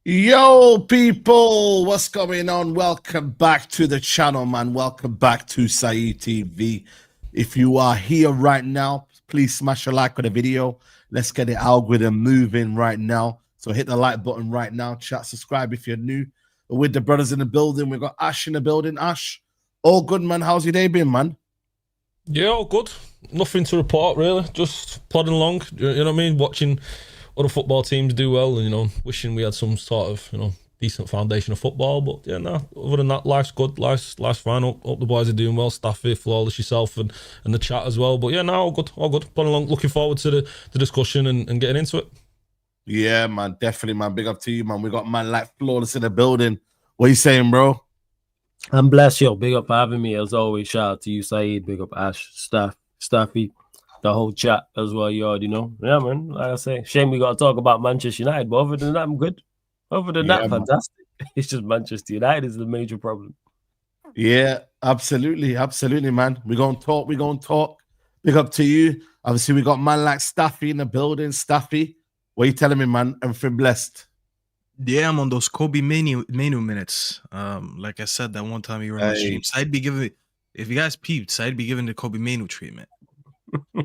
Yo, people, what's going on? Welcome back to the channel, man. Welcome back to Saeed TV. If you are here right now, please smash a like on the video. Let's get the algorithm moving right now. So hit the like button right now. Chat, subscribe if you're new. We're with the brothers in the building. We've got Ash in the building. Ash, all good, man. How's your day been, man? Yeah, all good. Nothing to report, really. Just plodding along. You know what I mean? Watching other football teams do well, and wishing we had some sort of decent foundation of football. But yeah, no. Other than that, life's good. Life's fine. Hope the boys are doing well. Staffy, flawless, yourself, and the chat as well. But yeah, no, all good. Plodding along. Looking forward to the discussion and getting into it. Yeah, man, definitely, man. Big up to you, man. We got man like Flawless in the building. What are you saying, bro? I'm blessed, yo. Big up for having me as always. Shout out to you, Saeed. Big up Ash, Staffy. The whole chat as well, you already know. Yeah, man. Like I say, shame we got to talk about Manchester United, but other than that, I'm good. Other than that, fantastic. It's just Manchester United is the major problem. Yeah, absolutely, man. We're gonna talk. Big up to you. Obviously, we got man like Staffy in the building. Staffy, what are you telling me, man? Everything blessed. Yeah, I'm on those Kobe menu minutes. Like I said that one time you were on the stream. I'd be giving, if you guys peeped, I'd be giving the Kobe menu treatment.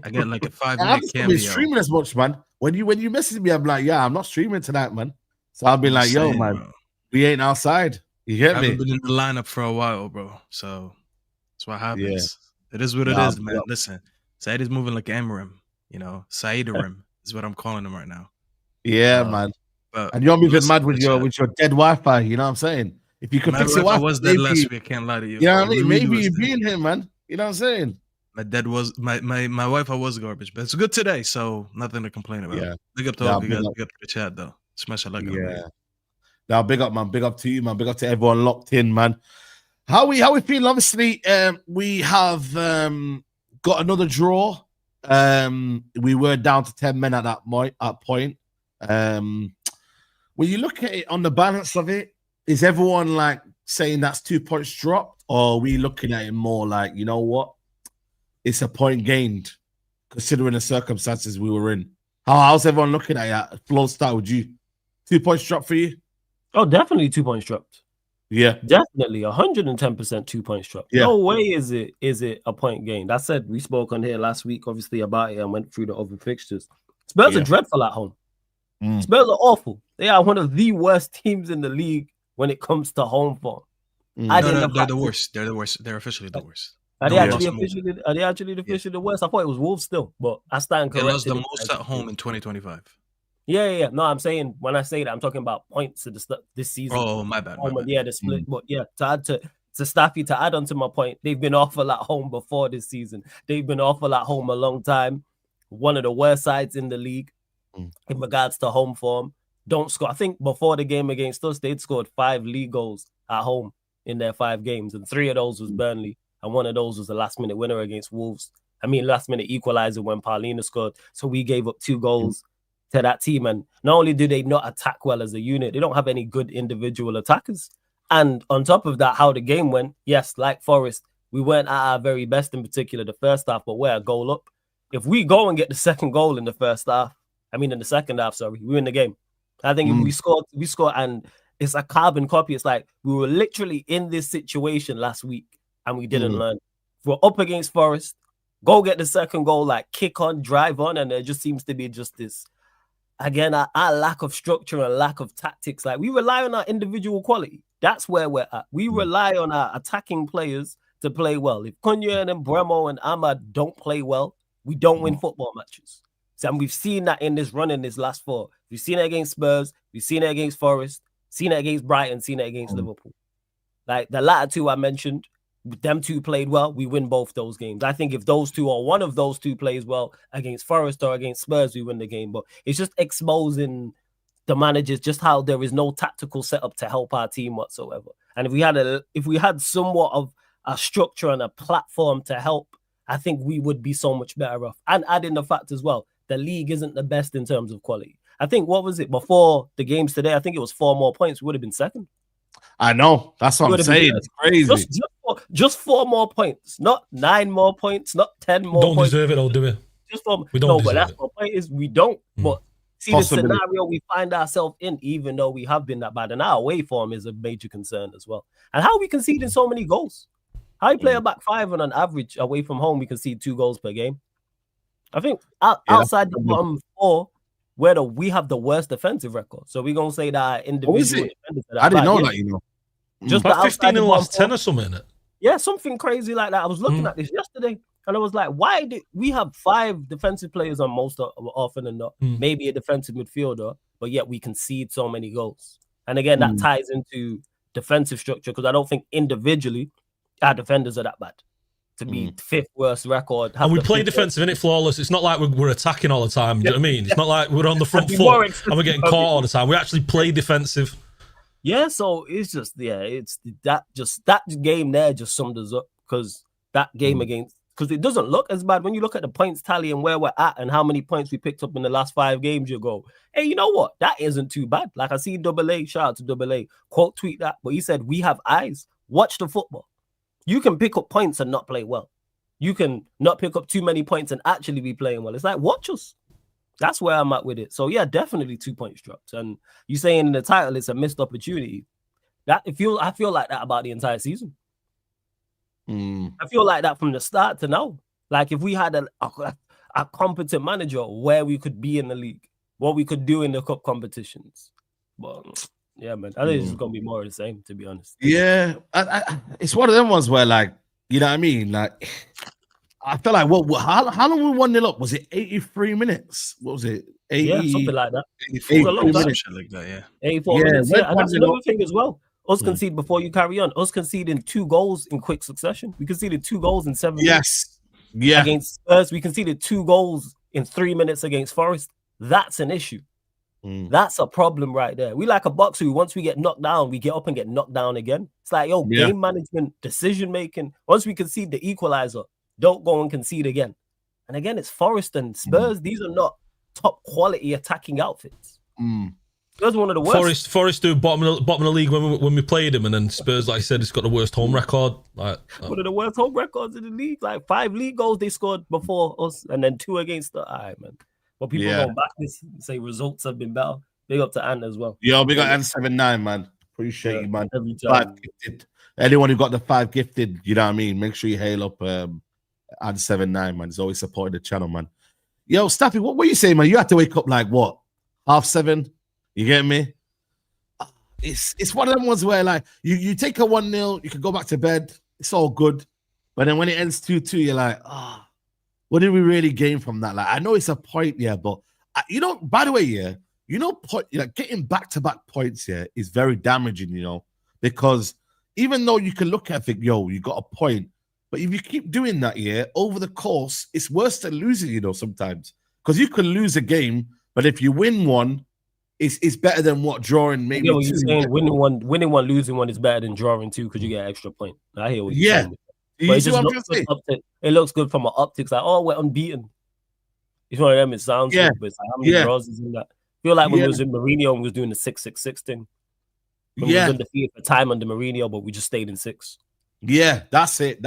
I get like a 5-minute cameo. I've been streaming as much, man. When you message me, I'm like, yeah, I'm not streaming tonight, man. So I'll be like, yo, man, bro, we ain't outside. You get me? I haven't been in the lineup for a while, bro. So that's what happens. Yeah. It is what it is, man. Listen, Saeed is moving like Amorim. Saeedarim is what I'm calling him right now. Yeah, man. And you're moving mad with your dead Wi-Fi. You know what I'm saying? If you could fix your Wi-Fi, I was dead last week. I can't lie to you. You know what I mean? Maybe you'd be in here, man. You know what I'm saying? My Wi-Fi was garbage, but it's good today, so nothing to complain about. Yeah. Big up to all you guys. Big up to the chat, though. Smash a like. Yeah. Now, big up, man. Big up to you, man. Big up to everyone locked in, man. How we feeling? Obviously, we have got another draw. We were down to 10 men at that point. When you look at it on the balance of it, is everyone like saying that's 2 points dropped, or are we looking at it more like, you know what? It's a point gained, considering the circumstances we were in. How's everyone looking at it? Flo, start with you. 2 points dropped for you? Oh, definitely 2 points dropped. Yeah, definitely 110% 2 points dropped. Yeah. No way is it a point gained. I said we spoke on here last week, obviously, about it and went through the other fixtures. Spurs are dreadful at home. Spurs are awful. They are one of the worst teams in the league when it comes to home form. They're the worst. They're the worst. They're officially the worst. Are they actually officially the worst? I thought it was Wolves still, but I stand corrected. They lost the most at home in 2025. Yeah. No, I'm saying when I say that, I'm talking about points of this season. Oh, my bad. Yeah, the split. But yeah, to add to Staffy, to add on to my point, they've been awful at home before this season. They've been awful at home a long time. one of the worst sides in the league in regards to home form. Don't score. I think before the game against us, they'd scored 5 league goals at home in their 5 games, and 3 of those was Burnley, and 1 of those was a last-minute winner against Wolves. I mean, last-minute equalizer when Paulina scored. So we gave up 2 goals to that team, and not only do they not attack well as a unit, they don't have any good individual attackers. And on top of that, how the game went, yes, like Forest, we weren't at our very best, in particular the first half, but we're a goal up. If we go and get the second goal in the second half, we win the game. I think if we score, and it's a carbon copy. It's like we were literally in this situation last week and we didn't learn. If we're up against Forest, go get the second goal, like kick on, drive on, and there just seems to be just this, again, our lack of structure and lack of tactics. Like we rely on our individual quality. That's where we're at. We rely on our attacking players to play well. If Cunha and Bremo and Ahmad don't play well, we don't win football matches. So, and we've seen that in this run in this last 4. We've seen it against Spurs, we've seen it against Forest, seen it against Brighton, seen it against Liverpool. Like the latter 2 I mentioned, them 2 played well, we win both those games. I think if those 2 or one of those 2 plays well against Forest or against Spurs, we win the game. But it's just exposing the managers just how there is no tactical setup to help our team whatsoever. And if we had somewhat of a structure and a platform to help, I think we would be so much better off. And add in the fact as well, the league isn't the best in terms of quality. I think, what was it, before the games today, I think it was 4 more points, we would have been second. I know. That's what I'm saying. It's crazy. Just 4 more points, not 9 more points, not 10 more don't points. Deserve it, though, do we? Just 4. We don't but deserve that's it. my point is we don't. But see, Possibly. the scenario we find ourselves in, even though we have been that bad, and our away form is a major concern as well. And how we conceding so many goals? How you play a back 5 and on average away from home, we concede 2 goals per game. I think outside the bottom 4, we have the worst defensive record. So we're going to say that individual defenders. I didn't know that, you know. Just about 15 in the last 10 or something, innit? Yeah, something crazy like that. I was looking at this yesterday and I was like, why did we have 5 defensive players on most often than not? Maybe a defensive midfielder, but yet we concede so many goals. And again, that ties into defensive structure because I don't think individually our defenders are that bad to be 5th worst record. And we play defensive, innit, flawless. It's not like we're attacking all the time. Do you know what I mean? It's not like we're on the front foot and we're getting caught all the time. We actually play defensive. Yeah, so it's just, it's that game there just summed us up because that game against, because it doesn't look as bad when you look at the points tally and where we're at and how many points we picked up in the last 5 games. You go, hey, you know what? That isn't too bad. Like I see Double A, shout out to Double A, quote tweet that, but he said, we have eyes. Watch the football. You can pick up points and not play well. You can not pick up too many points and actually be playing well. It's like, watch us. That's where I'm at with it. So, yeah, definitely 2 points dropped. And you saying in the title it's a missed opportunity. I feel like that about the entire season. I feel like that from the start to now. Like if we had a competent manager where we could be in the league, what we could do in the cup competitions. But yeah, man, I think it's going to be more of the same, to be honest. Yeah, it's one of them ones where, like, you know what I mean? Like, I feel like, how long we 1-0 up? Was it 83 minutes? What was it? 80, yeah, something like that. 84 minutes. Like that, yeah. 84 minutes. Yeah, and that's another thing as well. Us concede before you carry on. Us conceding 2 goals in quick succession. We conceded 2 goals in 7 minutes. Yeah. Against Spurs, we conceded 2 goals in 3 minutes against Forest. That's an issue. That's a problem right there. We like a boxer who, once we get knocked down, we get up and get knocked down again. It's like, game management, decision making. Once we concede the equalizer, don't go and concede again. And again, it's Forest and Spurs. These are not top quality attacking outfits. Spurs one of the worst. Forest do bottom of the league when we played him, and then Spurs, like I said, it's got the worst home record. One of the worst home records in the league. Like 5 league goals they scored before us, and then 2 against the. All right, man. But people going back and say results have been better. Big up to Ant as well. Yo, big up Ant 79, man. Appreciate you, man. 5 gifted. Anyone who got the 5 gifted, you know what I mean? Make sure you hail up Ant 79, man. He's always supporting the channel, man. Yo, Staffy, what were you saying, man? You had to wake up like what? 7:30? You get me? It's one of them ones where like you take a 1-0, you can go back to bed. It's all good. But then when it ends 2-2, you're like, what did we really gain from that? Like, I know it's a point, but by the way, getting back-to-back points here is very damaging, because even though you can look at it, you got a point, but if you keep doing that, over the course, it's worse than losing, sometimes. because you can lose a game, but if you win one, it's better than what drawing maybe. What you're saying, winning one, losing one is better than drawing two because you get an extra point. I hear what you're saying. But it just looks good it looks good from an optics, like, oh, we're unbeaten. It's one of them, it sounds good, but it's like, how many draws is in that? I feel like when we was in Mourinho and we was doing the 6-6-6 thing. When we was undefeated for time under Mourinho, but we just stayed in 6. Yeah, that's it.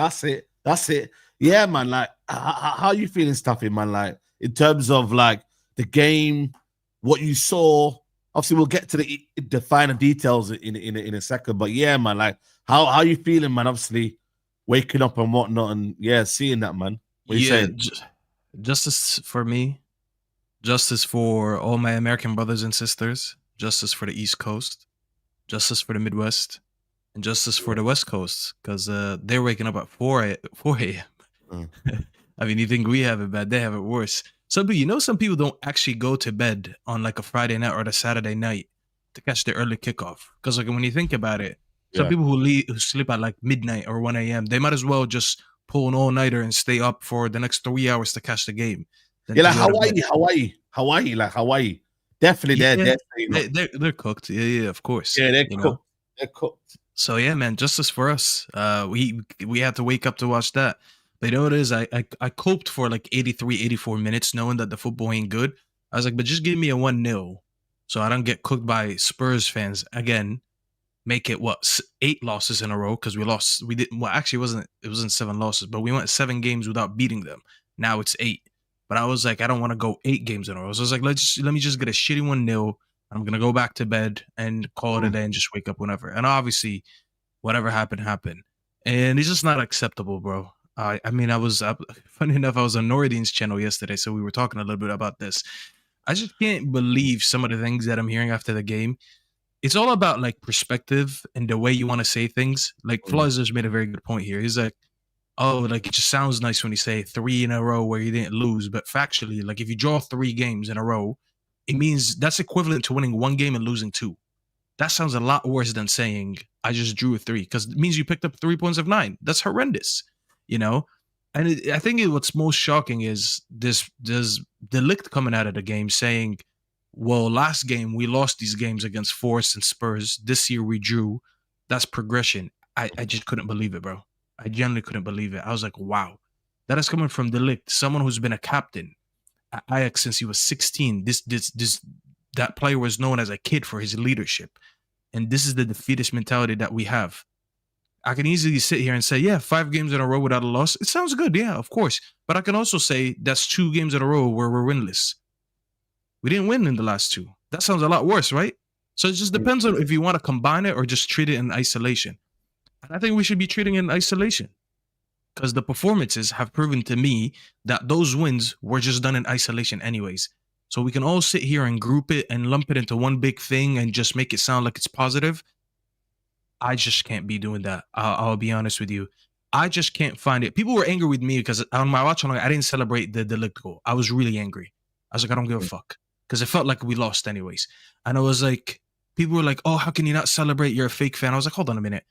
Yeah, man. Like, how you feeling, Stuffy, man? Like, in terms of like the game, what you saw. Obviously, we'll get to the finer details in a second. But yeah, man. Like, how you feeling, man? Obviously, waking up and whatnot, and seeing that, man. What you saying? Justice for me, justice for all my American brothers and sisters, justice for the East Coast, justice for the Midwest, and justice for the West Coast, because they're waking up at 4 a.m. I mean, you think we have it bad? They have it worse. Some people don't actually go to bed on like a Friday night or a Saturday night to catch the early kickoff. Because like when you think about it, some people who sleep at like midnight or 1 a.m., they might as well just pull an all-nighter and stay up for the next 3 hours to catch the game. Yeah, like Hawaii. Definitely, they're cooked. Yeah, of course. Yeah, they're cooked. They're cooked. So yeah, man, justice for us. We had to wake up to watch that. But you know what it is? I coped for like 83, 84 minutes knowing that the football ain't good. I was like, but just give me a 1-0 so I don't get cooked by Spurs fans again. Make it 8 losses in a row because we lost. We didn't. Well, actually, it wasn't 7 losses, but we went 7 games without beating them. Now it's 8. But I was like, I don't want to go 8 games in a row. So I was like, let me just get a shitty 1-0. I'm gonna go back to bed and call it a day and just wake up whenever. And obviously, whatever happened. And it's just not acceptable, bro. I mean, funny enough, I was on Noradin's channel yesterday, so we were talking a little bit about this. I just can't believe some of the things that I'm hearing after the game. It's all about like perspective and the way you want to say things. Like Flores just made a very good point here. He's like, oh, like it just sounds nice when you say 3 in a row where you didn't lose, but factually, like if you draw 3 games in a row, it means that's equivalent to winning 1 game and losing 2. That sounds a lot worse than saying I just drew a 3 because it means you picked up 3 points of 9. That's horrendous. And I think what's most shocking is this Delict coming out of the game saying, well, last game we lost these games against Forest and Spurs. This year we drew. That's progression. I just couldn't believe it, bro. I genuinely couldn't believe it. I was like, wow. That is coming from Delict, someone who's been a captain at Ajax since he was 16. That player was known as a kid for his leadership. And this is the defeatist mentality that we have. I can easily sit here and say, yeah, 5 games in a row without a loss. It sounds good, yeah, of course. But I can also say that's 2 games in a row where we're winless. We didn't win in the last 2. That sounds a lot worse, right? So it just depends on if you want to combine it or just treat it in isolation. And I think we should be treating it in isolation because the performances have proven to me that those wins were just done in isolation anyways. So we can all sit here and group it and lump it into one big thing and just make it sound like it's positive. I just can't be doing that. I'll be honest with you. I just can't find it. People were angry with me because on my watch along, I didn't celebrate the Delict goal. I was really angry. I was like, I don't give a fuck because it felt like we lost anyways. And I was like, people were like, oh, how can you not celebrate? You're a fake fan. I was like, hold on a minute.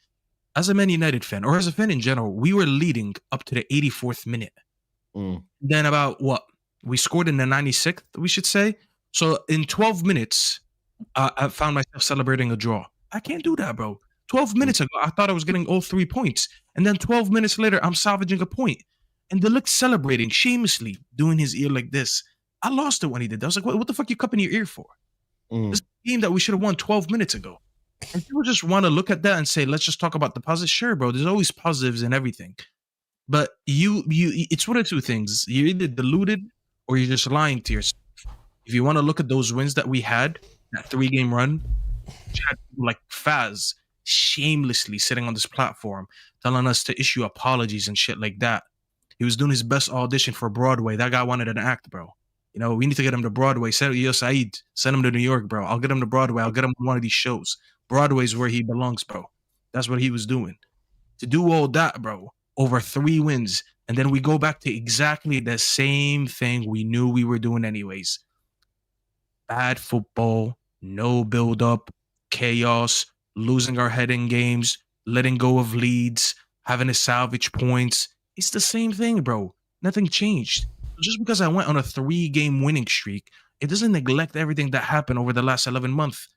As a Man United fan or as a fan in general, we were leading up to the 84th minute. Then about we scored in the 96th, we should say. So in 12 minutes, I found myself celebrating a draw. I can't do that, bro. 12 minutes ago, I thought I was getting all 3 points. And then 12 minutes later, I'm salvaging a point. And Delict celebrating shamelessly, doing his ear like this. I lost it when he did that. I was like, what the fuck you cupping your ear for? This is a game that we should have won 12 minutes ago. And people just want to look at that and say, let's just talk about the positives. Sure, bro. There's always positives in everything. But it's one of 2 things. You're either deluded or you're just lying to yourself. If you want to look at those wins that we had, that 3-game run, which had people like Faz shamelessly sitting on this platform telling us to issue apologies and shit like that. He was doing his best audition for Broadway. That guy wanted an act, bro. We need to get him to Broadway. Saeed, send him to New York, bro. I'll get him to Broadway. I'll get him on one of these shows. Broadway's where he belongs, bro. That's what he was doing. To do all that, bro, over 3 wins, and then we go back to exactly the same thing we knew we were doing anyways. Bad football, no build-up, chaos, losing our head in games, letting go of leads, having to salvage points. It's the same thing, bro. Nothing changed. just because I went on a 3-game winning streak, it doesn't neglect everything that happened over the last 11 months.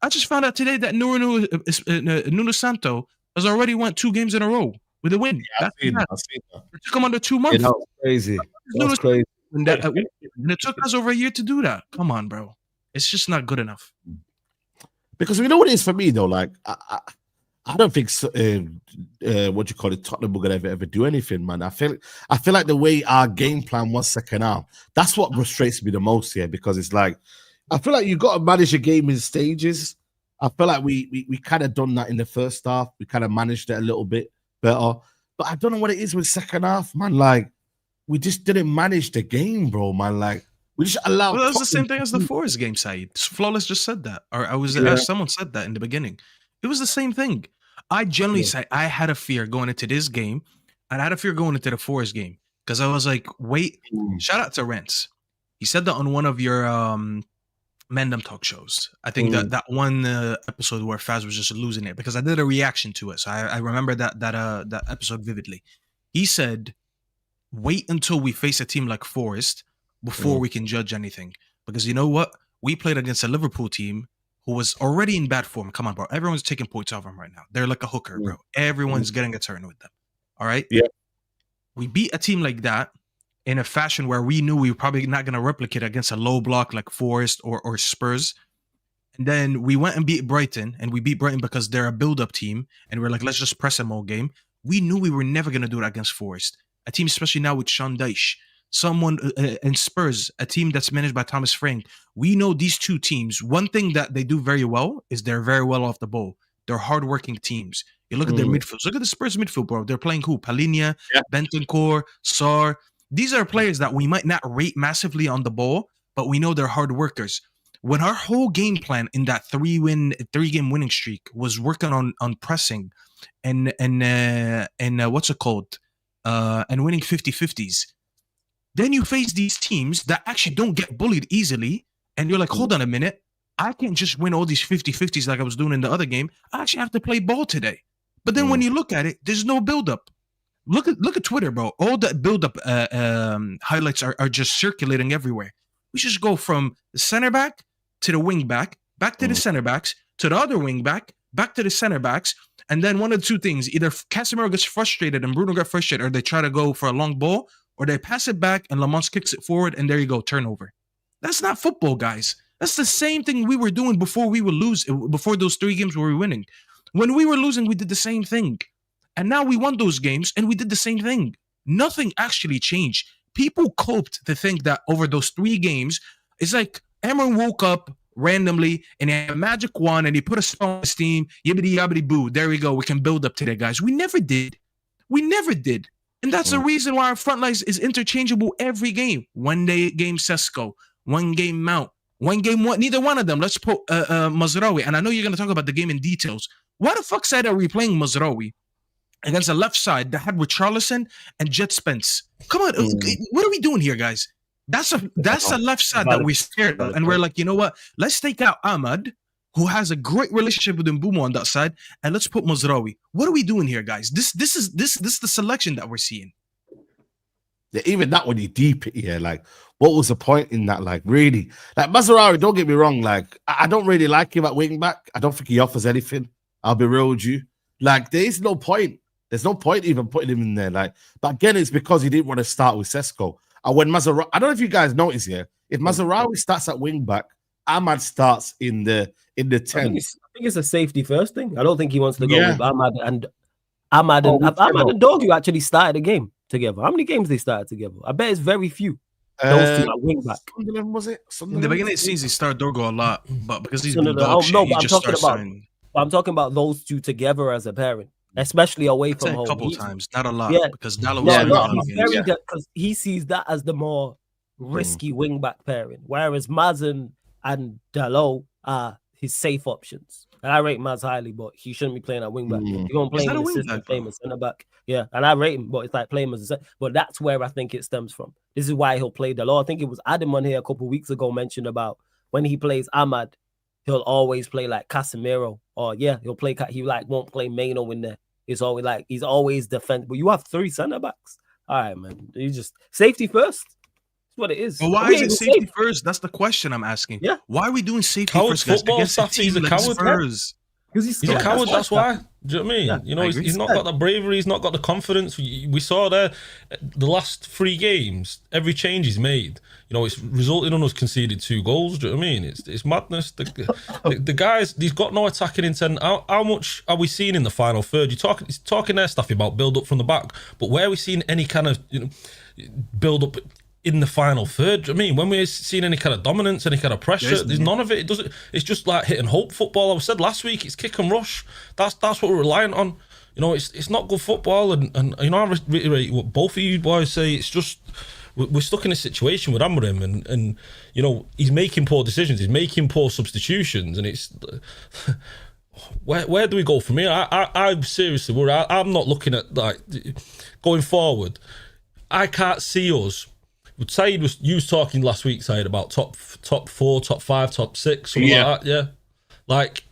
I just found out today that Nuno Santo has already won 2 games in a row with a win. I've seen that. It took him under 2 months. That was crazy. That's crazy. And it took us over a year to do that. Come on, bro. It's just not good enough. Because you know what it is for me though, like I don't think what you call it, Tottenham will gonna ever do anything, man. I feel like the way our game plan was second half, that's what frustrates me the most here, because it's like I feel like you got to manage a game in stages. I feel like we kind of done that in the first half. We kind of managed it a little bit better, but I don't know what it is with second half, man. Like we just didn't manage the game, bro, man. Like we just allowed. Well, that was the same thing as the Forest game, Saeed. Flawless just said that, or someone said that in the beginning. It was the same thing. I generally say I had a fear going into this game, and I had a fear going into the Forest game because I was like, wait. Shout out to Rents. He said that on one of your Mendham talk shows. I think that one episode where Faz was just losing it, because I did a reaction to it, so I remember that episode vividly. He said, wait until we face a team like Forest before we can judge anything, because you know what, we played against a Liverpool team who was already in bad form. Come on, bro. Everyone's taking points off them right now. They're like a hooker, bro. Everyone's getting a turn with them. All right? Yeah. We beat a team like that in a fashion where we knew we were probably not going to replicate against a low block like Forest or Spurs. And then we went and beat Brighton, and we beat Brighton because they're a build-up team, and we're like, let's just press them all game. We knew we were never going to do it against Forest. A team, especially now with Sean Dyche, someone in Spurs, a team that's managed by Thomas Frank. We know these two teams, one thing that they do very well is they're very well off the ball. They're hardworking teams. You look at their midfield. Look at the Spurs midfield, bro. They're playing who? Palhinha, Bentancur, Sarr. These are players that we might not rate massively on the ball, but we know they're hard workers. When our whole game plan in that 3-game winning streak was working on pressing and what's it called? And winning 50-50s. Then you face these teams that actually don't get bullied easily, and you're like, hold on a minute. I can't just win all these 50-50s like I was doing in the other game. I actually have to play ball today. But then when you look at it, there's no build-up. Look at Twitter, bro. All that build-up highlights are just circulating everywhere. We should just go from the center back to the wing back to the center backs, to the other wing back to the center backs, and then one of the two things. Either Casemiro gets frustrated and Bruno got frustrated, or they try to go for a long ball, or they pass it back and Lamont kicks it forward, and there you go, turnover. That's not football, guys. That's the same thing we were doing before we would lose, before those 3 games where we were winning. When we were losing, we did the same thing. And now we won those games, and we did the same thing. Nothing actually changed. People coped to think that over those 3 games, it's like Amorim woke up randomly and he had a magic wand and he put a spell on his team, yibbity yabbity boo. There we go. We can build up today, guys. We never did. And that's the reason why our front line is interchangeable every game. One game Cesco, one game Mount, one game neither one of them. Let's put Mazraoui. And I know you're going to talk about the game in details. Why the fuck side are we playing Mazraoui against the left side that had with Richarlison and Jet Spence? Come on, what are we doing here, guys? That's a left side that we're scared of, and we're like, you know what? Let's take out Ahmad, who has a great relationship with Mbumo on that side, and let's put Mazraoui. What are we doing here, guys? This is the selection that we're seeing. Yeah, even that when you deep it, yeah, like what was the point in that? Like really, like Mazraoui, don't get me wrong, like I don't really like him at wing back. I don't think he offers anything. I'll be real with you. Like there is no point. There's no point even putting him in there. Like, but again, it's because he didn't want to start with Sesko. And when Mazraoui, I don't know if you guys notice here, if Mazraoui starts at wing back, Ahmad starts in the 10. I think it's a safety first thing. I don't think he wants to go with Ahmad and Dogu actually started the game together. How many games they started together? I bet it's very few. Those two at wing back. Was it? In the beginning, it seems he started Dorgo a lot, but because he's been I'm talking about those two together as a pairing, especially away from home. A couple times, not a lot, because Dallo was because he sees that as the more risky wing back pairing, whereas Maz and Dalot are his safe options. And I rate Maz highly, but he shouldn't be playing at wing back. You're gonna play him assistant, playing as center back. Yeah, and I rate him, but it's like playing as a but that's where I think it stems from. This is why he'll play Dalot. I think it was Adam on here a couple of weeks ago mentioned about when he plays Ahmad, he'll always play like Casemiro, or he'll play. He won't play Maino in there. It's always like he's always defense. But you have 3 center backs. All right, man. You just safety first. what it is. But why is it safety first? That's the question I'm asking. Yeah. Why are we doing safety Coward first, guys? football Against a stuff, team he's a like coward. Spurs? He's a coward, that's why. Do you know what I mean? Yeah, you know, I he's agree. not got that bravery, he's not got the confidence. We saw there, the last 3 games, every change he's made, you know, it's resulted in us conceded 2 goals. Do you know what I mean? It's madness. The guys, he's got no attacking intent. How much are we seeing in the final third? You're talking there, Staffy, about build up from the back, but where are we seeing any kind of, you know, build up in the final third? Do you know what I mean? When we're seeing any kind of dominance, any kind of pressure, there's none of it. It doesn't. It's just like hit and hope football. I said last week, it's kick and rush. That's what we're reliant on. You know, it's not good football. And you know, I reiterate what both of you boys say. It's just we're stuck in a situation with Amorim, and you know, he's making poor decisions. He's making poor substitutions, and it's. Where do we go from here? I'm seriously worried. I'm not looking at like going forward. I can't see us. Saeed was talking last week, Saeed, about top 4, top 5, top 6, something like that. Yeah, like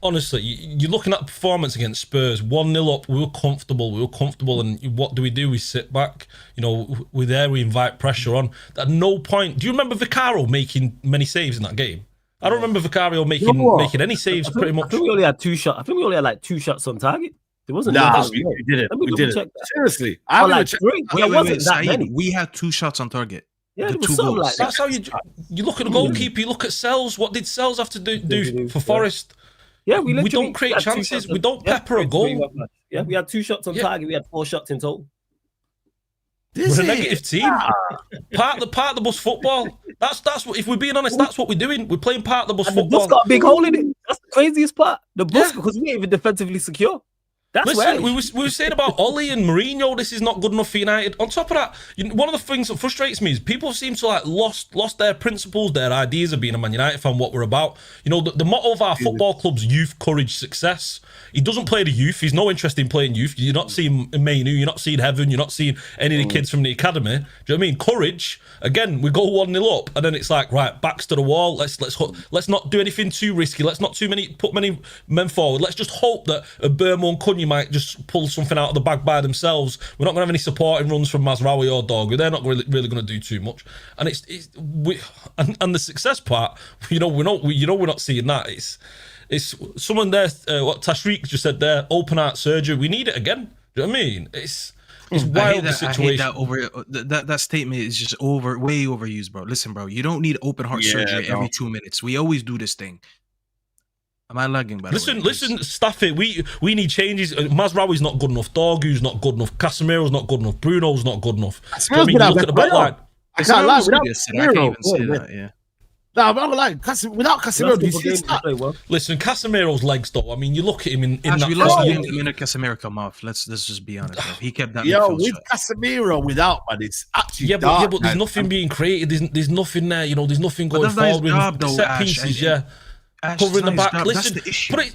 honestly, you're looking at performance against Spurs, 1-0 up. We were comfortable, and what do? We sit back. You know, we're there. We invite pressure on. At no point. Do you remember Vicario making many saves in that game? I don't remember Vicario making any saves. Pretty much. I think we only had 2 shots. I think we only had like 2 shots on target. There wasn't. We didn't. We didn't. Seriously, I haven't like checked. Wait, we had 2 shots on target. Yeah, the it was 2 something goals. like that. That's how you look at the goalkeeper. You look at Sells. What did Sells have to do for Forest? Yeah, we don't create chances. We don't pepper a goal. Yeah, we had 2 shots on target. We had 4 shots in total. We're a negative team. Part of the bus football. That's what. If we're being honest, that's what we're doing. We're playing part of the bus football. The bus got a big hole in it. That's the craziest part. The bus, because we ain't even defensively secure. Listen, we were saying about Ollie and Mourinho, this is not good enough for United. On top of that, one of the things that frustrates me is people seem to like lost their principles, their ideas of being a Man United fan, what we're about. You know, the motto of our football club's youth, courage, success. He doesn't play the youth. He's no interest in playing youth. You're not seeing Manu, you're not seeing Heaven, you're not seeing any of the kids from the academy. Do you know what I mean? Courage. Again, we go 1-0 up, and then it's like, right, backs to the wall. Let's not do anything too risky. Let's not put many men forward. Let's just hope that a Bruno and Cunha might just pull something out of the bag by themselves. We're not going to have any supporting runs from Mazraoui or Dog. They're not really going to do too much. And and the success part, we're not seeing that. It's someone there. What Tashreeq just said there. Open heart surgery. We need it again. Do you know what I mean? It's wild, the situation. I hate that statement is just way overused, bro. Listen, bro, you don't need open heart surgery every 2 minutes. We always do this thing. Am I lagging? By the way, listen, Staffy. We need changes. Mazraoui's not good enough. Dorgu's not good enough. Casemiro's not good enough. Bruno's not good enough. You look at the back line. I can't lie. I can't even say that. Yeah. No, I'm not lying. Without Casemiro, do you see that? Listen, Casemiro's legs, though. I mean, you look at him in that. We lost the minute Casemiro come off. Let's just be honest. Bro. He kept that. With Casemiro, without, man, it's actually dark, but there's nothing being created. There's nothing there. You know, there's nothing going forward with set pieces. Covering the back. Listen, but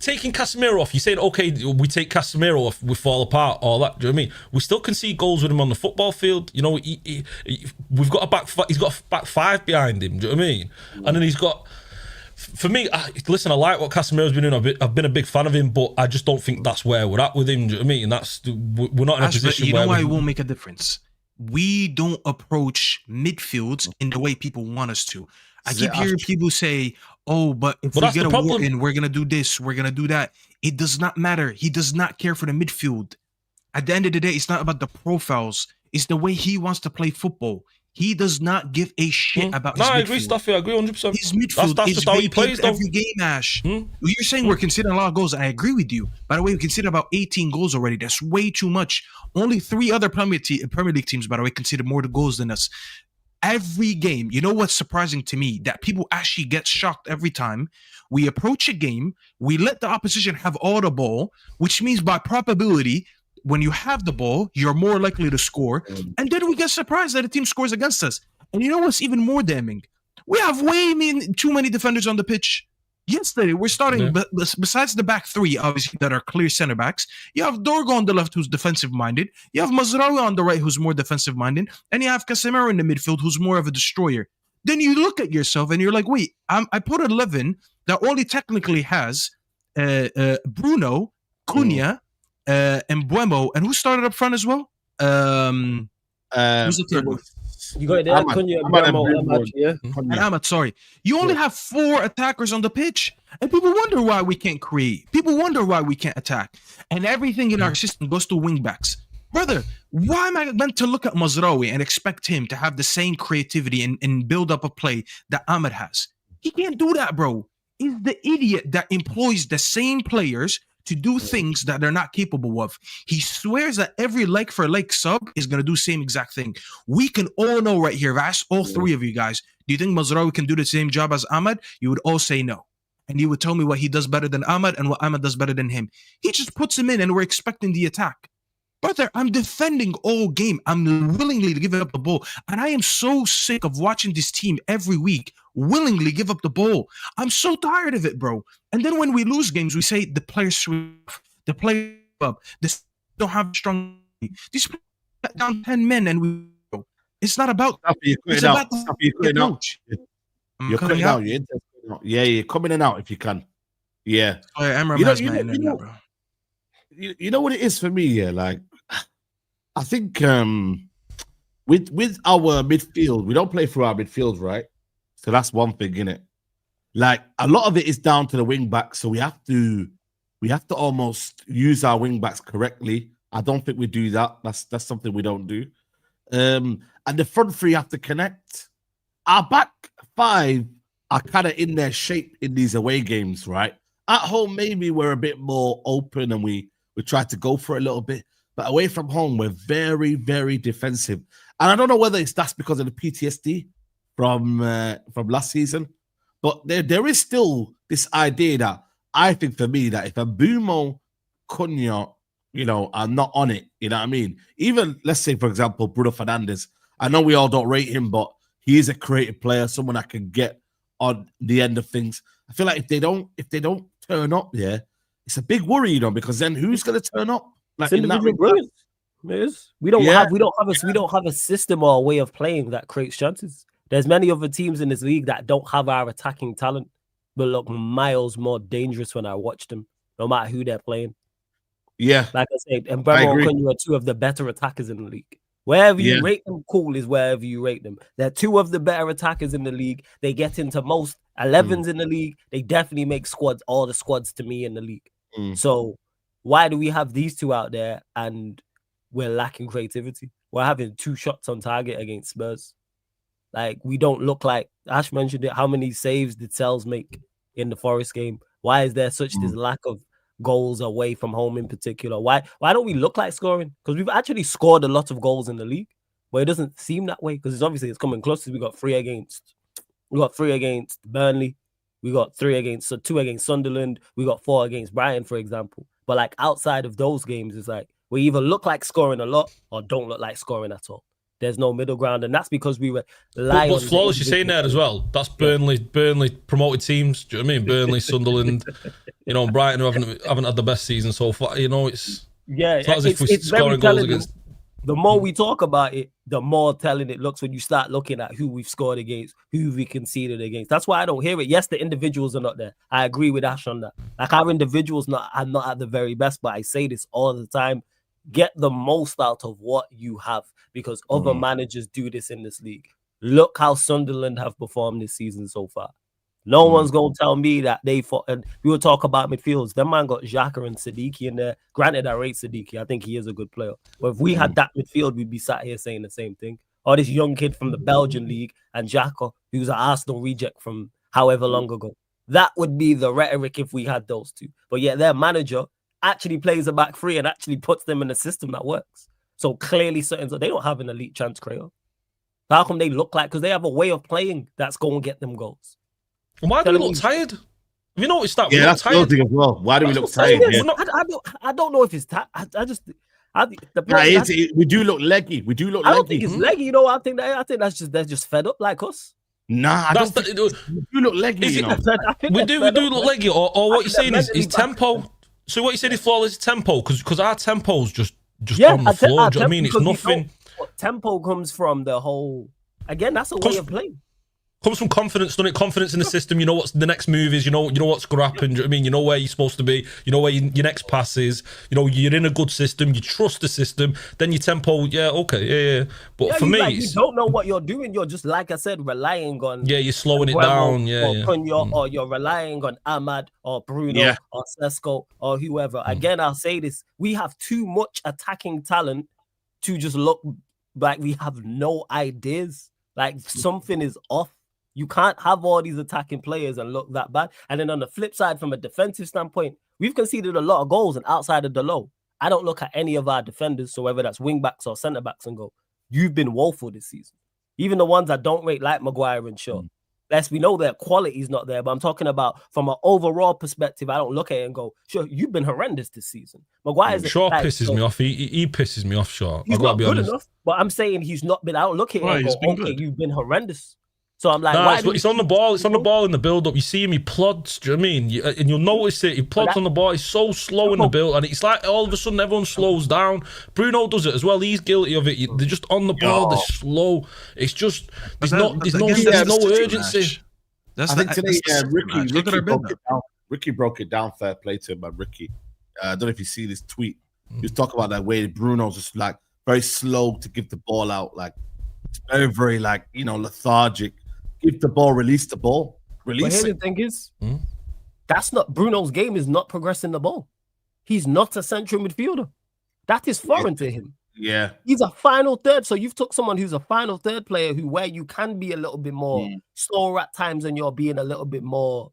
taking Casemiro off, you're saying, okay, we take Casemiro off, we fall apart, all that. Do you know what I mean? We still concede goals with him on the football field. You know, we've got he's got a back 5 behind him. Do you know what I mean? And then he's got. For me, listen, I like what Casemiro's been doing. I've been a big fan of him, but I just don't think that's where we're at with him. Do you know what I mean? We're not in a position where. You know why it won't make a difference? We don't approach midfields in the way people want us to. I keep hearing people say, oh, but if we get a war in, we're going to do this, we're going to do that. It does not matter. He does not care for the midfield. At the end of the day, it's not about the profiles. It's the way he wants to play football. He does not give a shit about his midfield. I agree, Staffy. I agree 100%. His midfield that's is just how he plays, though. Every game, Ash. You're saying we're considering a lot of goals. I agree with you. By the way, we consider about 18 goals already. That's way too much. Only 3 other Premier League teams, by the way, consider more goals than us. Every game, you know what's surprising to me? That people actually get shocked every time. We approach a game, we let the opposition have all the ball, which means by probability, when you have the ball, you're more likely to score. And then we get surprised that the team scores against us. And you know what's even more damning? We have too many defenders on the pitch. Yesterday, we're starting, besides the back 3, obviously, that are clear center backs, you have Dorgo on the left, who's defensive-minded. You have Mazraoui on the right, who's more defensive-minded. And you have Casemiro in the midfield, who's more of a destroyer. Then you look at yourself and you're like, wait, I put 11 that only technically has Bruno, Cunha, and Buemo. And who started up front as well? Who's the third one? You got it there, Cunha, And Ahmad, sorry. You only have 4 attackers on the pitch. And people wonder why we can't create. People wonder why we can't attack. And everything in our system goes to wing backs. Brother, why am I meant to look at Mazraoui and expect him to have the same creativity and build up a play that Ahmad has? He can't do that, bro. He's the idiot that employs the same players to do things that they're not capable of. He swears that every leg for leg sub is going to do the same exact thing. We can all know right here, if I ask all 3 of you guys, do you think Mazraoui can do the same job as Ahmad? You would all say no. And you would tell me what he does better than Ahmad and what Ahmad does better than him. He just puts him in and we're expecting the attack. Brother, I'm defending all game. I'm willingly to give up the ball. And I am so sick of watching this team every week willingly give up the ball. I'm so tired of it, bro. And then when we lose games, we say the players switch, the players up, this don't have strong. These players let down 10 men and we. It's not about. You're cutting out. You're cutting out. Yeah, you're coming in and out if you can. Yeah. You know what it is for me, yeah? Like, I think with our midfield, we don't play through our midfield, right? So that's one thing, innit? Like, a lot of it is down to the wing backs, so we have to almost use our wing backs correctly. I don't think we do that. That's something we don't do. And the front 3 have to connect. Our back 5 are kind of in their shape in these away games, right? At home, maybe we're a bit more open and we try to go for it a little bit. But away from home, we're very, very defensive. And I don't know whether that's because of the PTSD from last season. But there is still this idea that I think for me that if a Bruno, Cunha, are not on it, you know what I mean? Even, let's say, for example, Bruno Fernandes. I know we all don't rate him, but he is a creative player, someone I can get on the end of things. I feel like if they don't turn up, yeah, it's a big worry, because then who's going to turn up? Like, it's individual brilliance. We don't have a system or a way of playing that creates chances. There's many other teams in this league that don't have our attacking talent, but look miles more dangerous when I watch them, no matter who they're playing. Yeah, like I said, and Bruno and Cunha are 2 of the better attackers in the league. Wherever you rate them, cool is wherever you rate them. They're 2 of the better attackers in the league. They get into most 11s in the league. They definitely make all the squads to me in the league. So why do we have these 2 out there and we're lacking creativity? We're having 2 shots on target against Spurs. Like, we don't look like, Ash mentioned it, how many saves did Sells make in the Forest game? Why is there such this lack of goals away from home in particular? Why don't we look like scoring? Because we've actually scored a lot of goals in the league, but it doesn't seem that way because it's coming close. We got 3 against Burnley, we got 2 against Sunderland, we got 4 against Brighton, for example. But like outside of those games, it's like we either look like scoring a lot or don't look like scoring at all. There's no middle ground, and that's because we were lying. What's flawless you're saying there as well? That's Burnley promoted teams. Do you know what I mean? Burnley, Sunderland, Brighton who haven't had the best season so far. It's not as if we're scoring goals against. The more we talk about it, the more telling it looks when you start looking at who we've scored against, who we conceded against. That's why I don't hear it. Yes, the individuals are not there. I agree with Ash on that. Like, our individuals are not at the very best, but I say this all the time. Get the most out of what you have because other managers do this in this league. Look how Sunderland have performed this season so far. No one's going to tell me that they fought. And we will talk about midfields. That man got Xhaka and Siddiqui in there. Granted, I rate Siddiqui. I think he is a good player. But if we had that midfield, we'd be sat here saying the same thing. Or this young kid from the Belgian league and Xhaka, who's an Arsenal reject from however long ago. That would be the rhetoric if we had those 2. But yet their manager actually plays a back 3 and actually puts them in a system that works. So clearly, they don't have an elite chance creator. How come they look like? Because they have a way of playing that's going to get them goals. And why do we look tired? Have you noticed that? Yeah, that's the thing as well. Why do we look tired? I don't know if it's tired. We do look leggy. We do look leggy. I don't think it's leggy. I think that's just they're just fed up like us. Nah, we do look leggy. We do look leggy. Or what you're saying is tempo. So what you said is flawless tempo because our tempo's just on the floor. Do you know what I mean? It's nothing. Tempo comes from the whole. Again, that's a way of playing. Comes from confidence, doesn't it? Confidence in the system. You know what's the next move is. You know what's going to happen. Do you know what I mean? You know where you're supposed to be. You know where your next pass is. You know you're in a good system. You trust the system. Then your tempo, yeah, okay, yeah. But for me, you don't know what you're doing. You're just, like I said, relying on. Yeah, you're slowing it down. Yeah, Cunha, or you're relying on Ahmad or Bruno or Sesko or whoever. Again, I'll say this: we have too much attacking talent to just look like we have no ideas. Like something is off. You can't have all these attacking players and look that bad. And then on the flip side, from a defensive standpoint, we've conceded a lot of goals, and outside of the low, I don't look at any of our defenders, so whether that's wing backs or centre backs, and go, you've been woeful this season. Even the ones I don't rate, like Maguire and Shaw. We know their quality is not there, but I'm talking about from an overall perspective. I don't look at it and go, sure, you've been horrendous this season. Maguire's Shaw pisses me off. He pisses me off, Shaw. He's not good enough, but I'm saying he's not been. I don't look at it and go, okay, you've been horrendous. So I'm like, it's on the ball. It's on the ball in the build-up. You see him, he plods. Do you know what I mean? And you'll notice it. He plods on the ball. He's so slow in the build, and it's like all of a sudden everyone slows down. Bruno does it as well. He's guilty of it. They're just on the ball. They're slow. It's just there's no urgency. I think today, Ricky broke it down. Fair play to him, but Ricky. I don't know if you see this tweet. He was talking about that way Bruno's just like very slow to give the ball out, like it's very, very like lethargic. Give the ball, release the ball, release it. The thing is, that's not Bruno's game. Is not progressing the ball. He's not a central midfielder. That is foreign to him. Yeah, he's a final third. So you've took someone who's a final third player where you can be a little bit more slower at times, and you're being a little bit more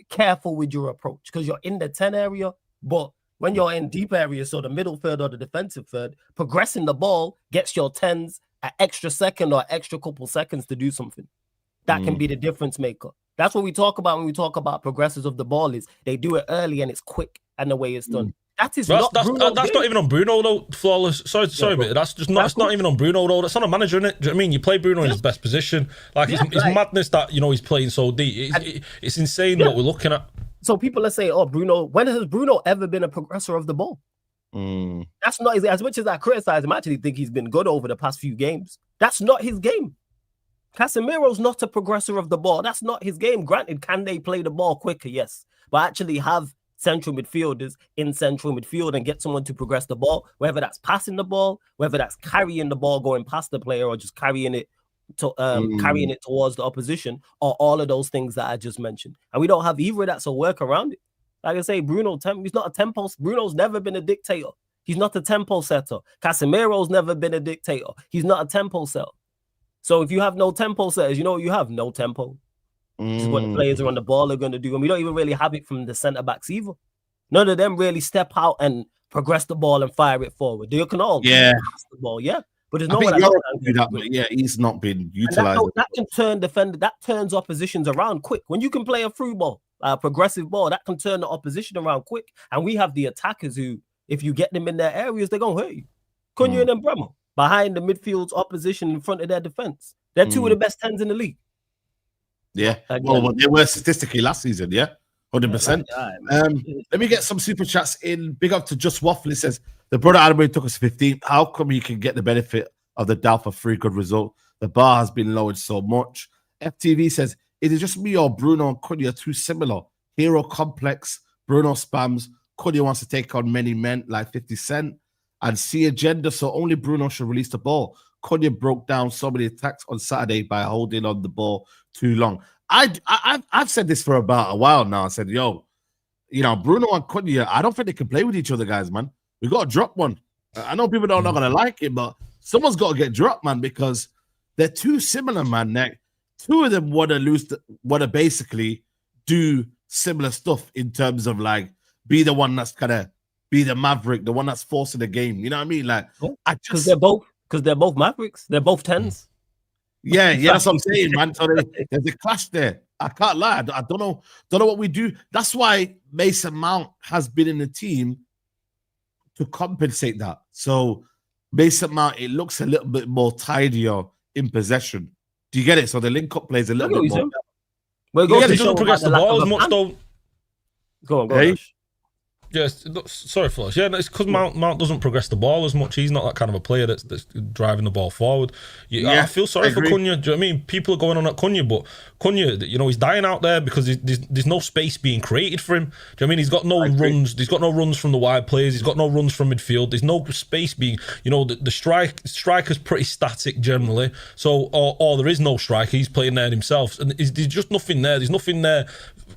careful with your approach because you're in the 10 area. But when you're in deep areas, so the middle third or the defensive third, progressing the ball gets your 10s an extra second or extra couple seconds to do something. That can be the difference maker. That's what we talk about when we talk about progressors of the ball is they do it early and it's quick and the way it's done. That's not even on Bruno though. Flawless. Sorry, mate. That's not even on Bruno though. That's on a manager, isn't it? Do you know what I mean? You play Bruno in his best position. Like it's madness that he's playing so deep. It's insane what we're looking at. So people are saying, "Oh, Bruno. When has Bruno ever been a progressor of the ball?" That's not as much as I criticize him. I actually think he's been good over the past few games. That's not his game. Casemiro's not a progressor of the ball. That's not his game. Granted, can they play the ball quicker? Yes, but actually have central midfielders in central midfield and get someone to progress the ball, whether that's passing the ball, whether that's carrying the ball, going past the player, or just carrying it to carrying it towards the opposition, or all of those things that I just mentioned. And we don't have either of that, so work around it. Like I say, he's not a tempo. Bruno's never been a dictator. He's not a tempo setter. Casemiro's never been a dictator. He's not a tempo setter. So if you have no tempo setters, you know what you have? No tempo. This is what the players are on the ball are going to do. And we don't even really have it from the centre-backs either. None of them really step out and progress the ball and fire it forward. They can all pass the ball, but there's no one that he's not been utilised. That can turn that turns oppositions around quick. When you can play a through ball, progressive ball, that can turn the opposition around quick. And we have the attackers who, if you get them in their areas, they're going to hurt you. Cunha and Bremer, behind the midfield's opposition in front of their defence. They're two of the best 10s in the league. Yeah. Well, they were statistically last season, 100%. Let me get some super chats in. Big up to Just Waffle. It says, the brother Amorim took us 15. How come he can get the benefit of the doubt for 3 good results? The bar has been lowered so much. FTV says, is it just me or Bruno and Cunha too similar? Hero complex, Bruno spams, Cunha wants to take on many men like 50 Cent and see agenda, so only Bruno should release the ball. Cunha broke down so many attacks on Saturday by holding on the ball too long. I've said this for about a while now. I said, Bruno and Cunha, I don't think they can play with each other, guys, man. We got to drop one. I know people are not going to like it, but someone's got to get dropped, man, because they're too similar, man. Two of them want to basically do similar stuff in terms of like be the one that's kind of be the maverick, the one that's forcing the game. You know what I mean? Like, because they're both mavericks. They're both 10s. Yeah, that's what I'm saying, man. So there's a clash there. I can't lie. I don't know what we do. That's why Mason Mount has been in the team to compensate that. So Mason Mount, it looks a little bit more tidier in possession. Do you get it? So the link-up plays a little bit more. He doesn't progress the ball as much, though. Go on. Hey? Yes, sorry, Flush. Yeah, it's because Mount doesn't progress the ball as much. He's not that kind of a player that's driving the ball forward. I feel sorry for Cunha. Do you know what I mean? People are going on at Cunha, but Cunha, he's dying out there because there's no space being created for him. Do you know what I mean? He's got no runs. He's got no runs from the wide players. He's got no runs from midfield. There's no space being. The striker's pretty static generally. So, or there is no striker. He's playing there himself, and there's just nothing there. There's nothing there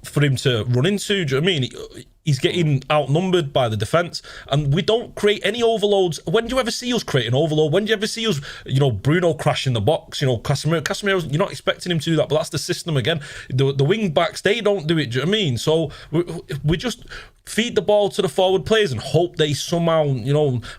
for him to run into. Do you know what I mean? He's getting outnumbered by the defence, and we don't create any overloads. When do you ever see us create an overload? When do you ever see us, Bruno crashing the box? Casemiro's, you're not expecting him to do that, but that's the system again. The wing backs, they don't do it. Do you know what I mean? So we just feed the ball to the forward players and hope they somehow,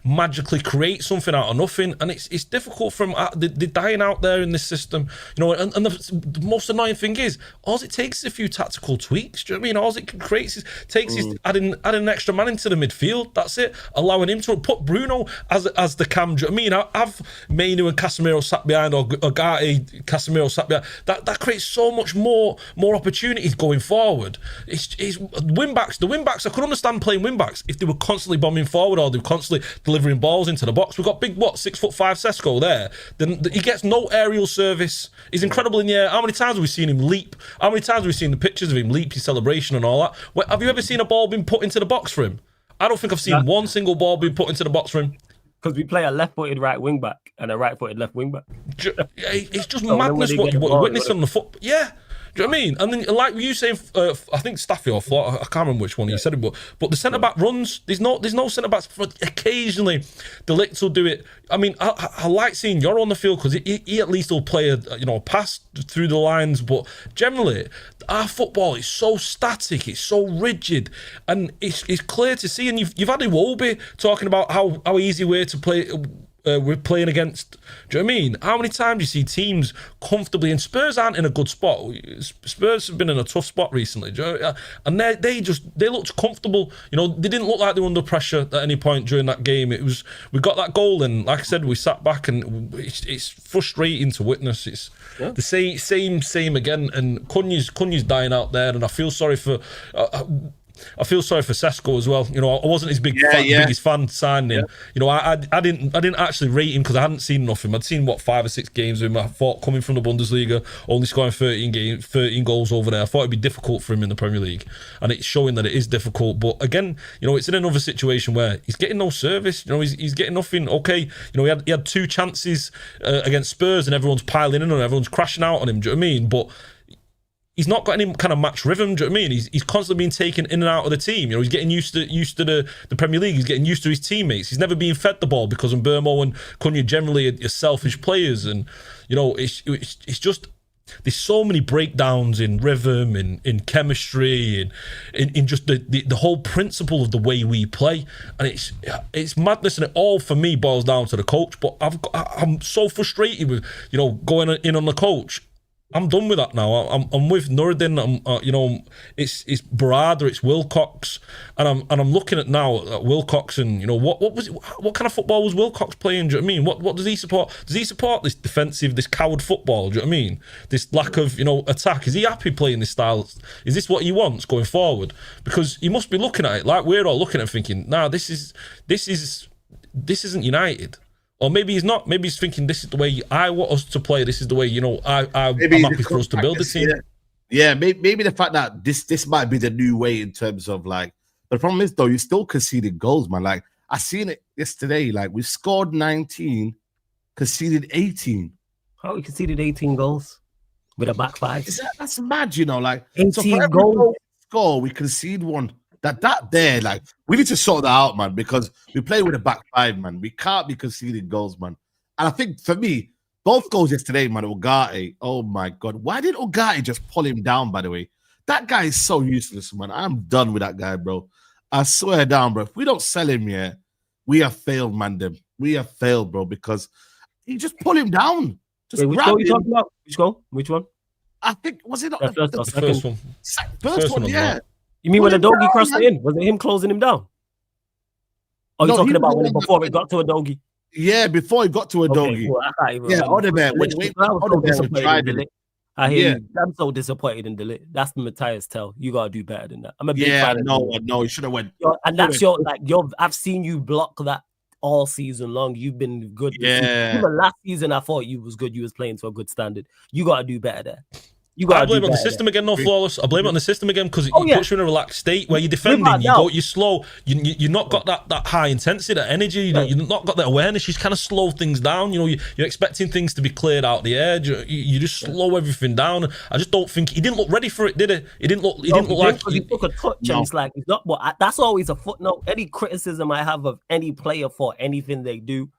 magically create something out of nothing. And it's difficult for them. They're dying out there in this system, And the most annoying thing is, all it takes is a few tactical tweaks. Do you know what I mean? All it creates is adding an extra man into the midfield. That's it. Allowing him to put Bruno as the cam. Do you know what I mean? Have Manu and Casemiro sat behind, or Gatti, Casemiro sat behind. That creates so much more opportunities going forward. It's wing backs. The wing backs, I could understand playing wing backs if they were constantly bombing forward or they were constantly delivering balls into the box. We've got big 6'5" Sesko there. Then he gets no aerial service. He's incredible in the air. How many times have we seen him leap? How many times have we seen the pictures of him leap, his celebration and all that? Have you ever seen a ball being put into the box for him? I don't think I've seen one single ball being put into the box for him. Because we play a left-footed right wing back and a right-footed left wing back. It's just madness what you're witnessing on the foot. Yeah. Do you know what I mean? And then, like you saying, I think Staffy or Flo, I can't remember which one you said it, but the centre back runs. There's no centre backs. Occasionally, the Licks will do it. I mean, I like seeing you're on the field because he at least will play a pass through the lines. But generally, our football is so static, it's so rigid, and it's clear to see. And you've had Iwobi talking about how easy we're to play. We're playing against. Do you know what I mean? How many times do you see teams comfortably, and Spurs aren't in a good spot. Spurs have been in a tough spot recently, do you know? And they looked comfortable. They didn't look like they were under pressure at any point during that game. We got that goal, and like I said, we sat back, and it's frustrating to witness. It's the same again, and Cunha's dying out there, and I feel sorry for. I feel sorry for Cesco as well. I wasn't his biggest fan signing. I didn't actually rate him because I hadn't seen enough of him. I'd seen 5 or 6 games with him. I thought coming from the Bundesliga, only scoring 13 goals over there, I thought it'd be difficult for him in the Premier League, and it's showing that it is difficult. But again, it's in another situation where he's getting no service. He's getting nothing. Okay, he had 2 chances against Spurs, and everyone's piling in on him, everyone's crashing out on him. Do you know what I mean? But he's not got any kind of match rhythm. Do you know what I mean? He's constantly being taken in and out of the team. He's getting used to the Premier League. He's getting used to his teammates. He's never being fed the ball because Mbeumo and Cunha generally are selfish players. And it's just there's so many breakdowns in rhythm, in chemistry, in just the whole principle of the way we play. And it's madness, and it all for me boils down to the coach. But I'm so frustrated with going in on the coach. I'm done with that now. I'm with Nuruddin. It's Barada, it's Wilcox, and I'm looking at now at Wilcox, and what kind of football was Wilcox playing? Do you know what I mean? What does he support? Does he support this defensive, this coward football? Do you know what I mean? This lack of attack. Is he happy playing this style? Is this what he wants going forward? Because he must be looking at it like we're all looking at it thinking, nah, this isn't United. Or maybe he's not. Maybe he's thinking, this is the way I want us to play. This is the way, I'm happy for us to build the team. Yeah, maybe the fact that this might be the new way in terms of but the problem is though, you're still conceding goals, man. Like I seen it yesterday. Like we scored 19, conceded 18. How we conceded 18 goals with a back 5? That's mad, 18 so for every goal we score, we concede 1. That there, we need to sort that out, man, because we play with a back 5, man. We can't be conceding goals, man. And I think for me, both goals yesterday, man, Ugarte, oh my God. Why did Ugarte just pull him down, by the way? That guy is so useless, man. I'm done with that guy, bro. I swear down, bro. If we don't sell him yet, we have failed, man. We have failed, bro, because he just pulled him down. Just which goal are you talking about? Which goal? Which one? I think, was it not the first one? First one, yeah. You mean when the doggy crossed it in? Was it him closing him down? Or are you talking about before it got to a doggy? Yeah, before it got to a doggy. Well, yeah, Odegaard. When Odegaard tried it. I hear Yeah. you. I'm so disappointed in Delete. That's Matthias Tell. You gotta do better than that. I'm a big Yeah, fan of no, Delete. no, you should have went. And that's your I've seen you block that all season long. You've been good. Yeah. Even last season, I thought you was good. You was playing to a good standard. You gotta do better there. I blame it on the system again, no Flawless. I blame it on the system again because it puts you in a relaxed state where you're defending, you're slow, you're not got that high intensity, that energy, you've not got that awareness. You kind of slow things down. You know, you're expecting things to be cleared out the edge. You just slow everything down. I just don't think he didn't look ready for it, did he? He didn't look like he took a touch and it's like it's not. But that's always a footnote. Any criticism I have of any player for anything they do,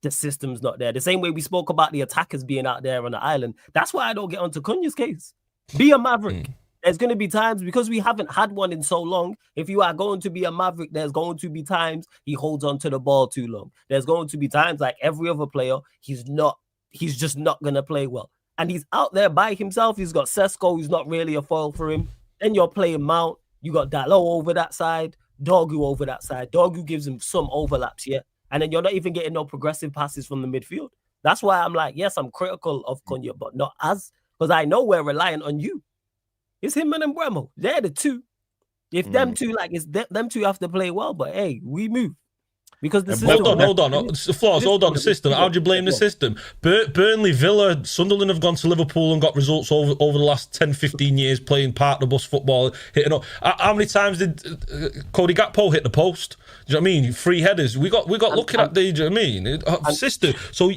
the system's not there. The same way we spoke about the attackers being out there on the island. That's why I don't get onto Cunha's case. Be a maverick. There's going to be times, because we haven't had one in so long, if you are going to be a maverick, there's going to be times he holds on to the ball too long. There's going to be times, like every other player, he's just not going to play well. And he's out there by himself. He's got Cesco, who's not really a foil for him. Then you're playing Mount. You got Dalot over that side, Dorgu over that side. Dorgu gives him some overlaps, yeah. And then you're not even getting no progressive passes from the midfield. That's why I'm like, yes, I'm critical of Cunha, but not as, because I know we're reliant on you. It's him and Mbeumo. They're the two. If them two, like, it's them two have to play well, but hey, we move. Because the system... Hold on. Flaws, hold on. The system. How do you blame the system? Burnley, Villa, Sunderland have gone to Liverpool and got results over the last 10, 15 years playing part of the bus football, hitting up. How many times did Cody Gakpo hit the post? Do you know what I mean? Free headers. We got looking at the, do you know what I mean? System. So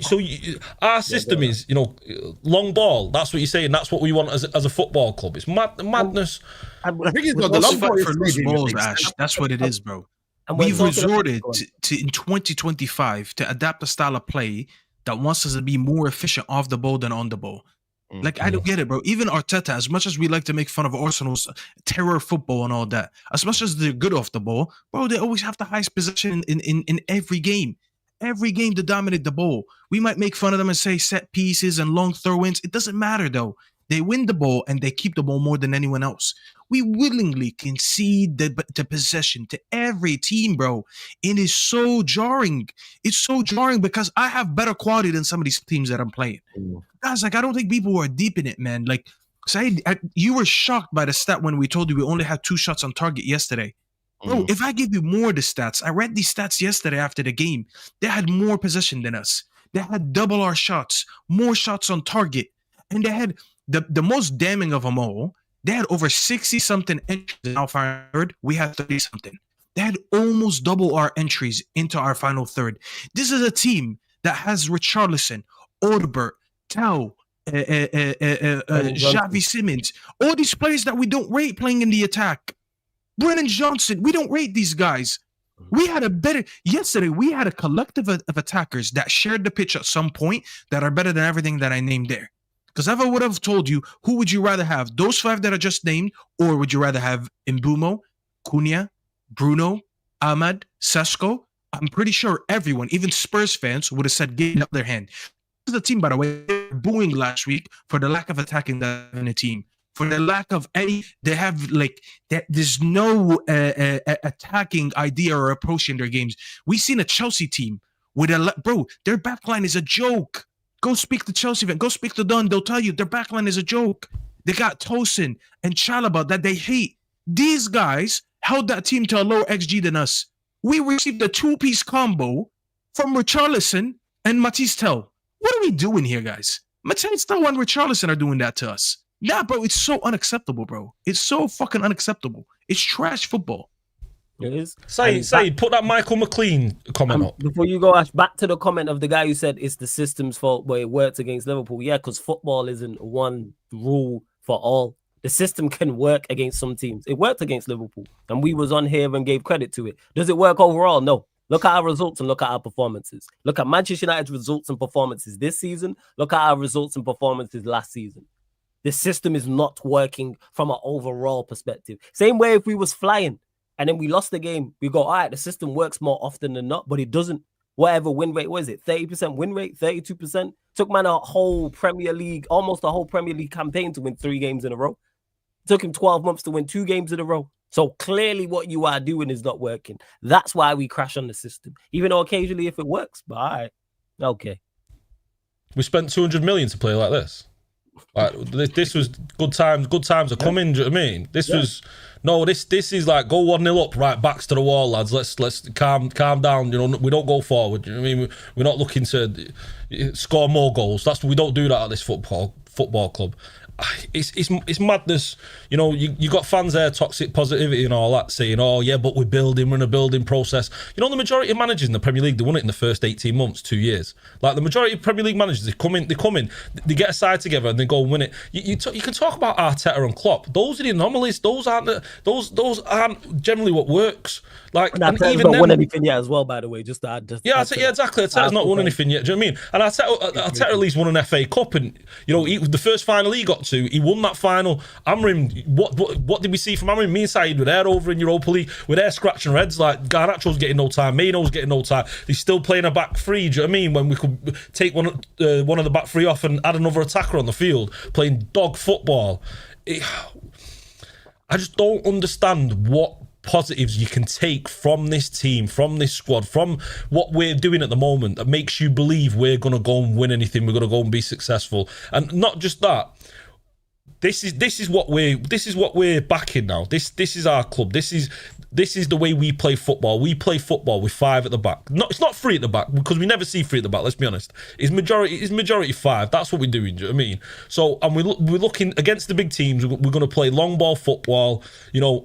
our system is, you know, long ball. That's what you're saying. That's what we want as a football club. It's madness. I think it's got the long ball for loose balls, Ash. That's what it is, bro. We've resorted to in 2025 to adapt a style of play that wants us to be more efficient off the ball than on the ball. Like, I don't get it, bro. Even Arteta, as much as we like to make fun of Arsenal's terror football and all that, as much as they're good off the ball, bro, they always have the highest possession in every game. Every game to dominate the ball. We might make fun of them and say set pieces and long throw-ins. It doesn't matter, though. They win the ball and they keep the ball more than anyone else. We willingly concede the possession to every team, bro. It is so jarring. It's so jarring because I have better quality than some of these teams that I'm playing. Guys, like, I don't think people were deep in it, man. Like, Saeed, you were shocked by the stat when we told you we only had 2 shots on target yesterday. Bro, if I give you more of the stats, I read these stats yesterday after the game. They had more possession than us. They had double our shots, more shots on target. And they had the most damning of them all. They had over 60-something entries in our final third. We had 30-something. They had almost double our entries into our final third. This is a team that has Richarlison, Odebert, Tau, Xavi Simons, all these players that we don't rate playing in the attack. Brennan Johnson, we don't rate these guys. Yesterday, we had a collective of attackers that shared the pitch at some point that are better than everything that I named there. Because if I would have told you, who would you rather have? Those 5 that I just named, or would you rather have Mbeumo, Cunha, Bruno, Ahmad, Sesko? I'm pretty sure everyone, even Spurs fans, would have said, give up their hand. This is the team, by the way, they were booing last week for the lack of attacking that in the team. For the lack of any, they have there's no attacking idea or approach in their games. We've seen a Chelsea team with their backline is a joke. Go speak to Chelsea fan. Go speak to Dunn. They'll tell you their backline is a joke. They got Tosin and Chalobah that they hate. These guys held that team to a lower XG than us. We received a 2-piece combo from Richarlison and Matisse Tell. What are we doing here, guys? Matisse Tell and Richarlison are doing that to us. Nah, bro, it's so unacceptable, bro. It's so fucking unacceptable. It's trash football. It is. Saeed, put that Michael McLean comment up. Before you go, Ash, back to the comment of the guy who said it's the system's fault where it worked against Liverpool. Yeah, because football isn't one rule for all. The system can work against some teams. It worked against Liverpool, and we was on here and gave credit to it. Does it work overall? No. Look at our results and look at our performances. Look at Manchester United's results and performances this season. Look at our results and performances last season. The system is not working from an overall perspective. Same way if we was flying and then we lost the game, we go, all right, the system works more often than not, but it doesn't. Whatever win rate, what is it? 30% win rate, 32%? Took man a whole Premier League, almost a whole Premier League campaign to win 3 games in a row. Took him 12 months to win 2 games in a row. So clearly what you are doing is not working. That's why we crash on the system. Even though occasionally if it works, but all right, okay. We spent 200 million to play like this. Like this was good times. Good times are coming. Do you know what I mean? This is like go 1-0 up, right, backs to the wall, lads. Let's calm down. You know, we don't go forward. You know what I mean? We're not looking to score more goals. We don't do that at this football club. It's madness. You know, you got fans there, toxic positivity and all that, saying, oh yeah, but we're in a building process. You know, the majority of managers in the Premier League, they won it in the first 18 months, 2 years. Like the majority of Premier League managers, they come in, they get a side together and they go and win it. You can talk about Arteta and Klopp. Those are the anomalies. Those aren't generally what works. Like, and even not won anything yet as well, by the way. Just to add, exactly. Arteta's not won anything yet. Do you know what I mean? And Arteta at least won an FA Cup, and you know, the first final he got to, he won that final. Amorim, what did we see from Amorim? Me and Saeed were there over in Europa League. We're there scratching our heads. Like Garnacho's getting no time, Maino's getting no time. He's still playing a back three. Do you know what I mean? When we could take one of the back three off and add another attacker on the field, playing dog football. I just don't understand what positives you can take from this team, from this squad, from what we're doing at the moment that makes you believe we're going to go and win anything, we're going to go and be successful. And not just that, this is what we're backing now. This is our club. This is the way we play football. We play football with 5 at the back. It's not 3 at the back, because we never see 3 at the back, let's be honest. It's majority 5. That's what we're doing, do you know what I mean? So, and we're looking against the big teams. We're going to play long ball football, you know,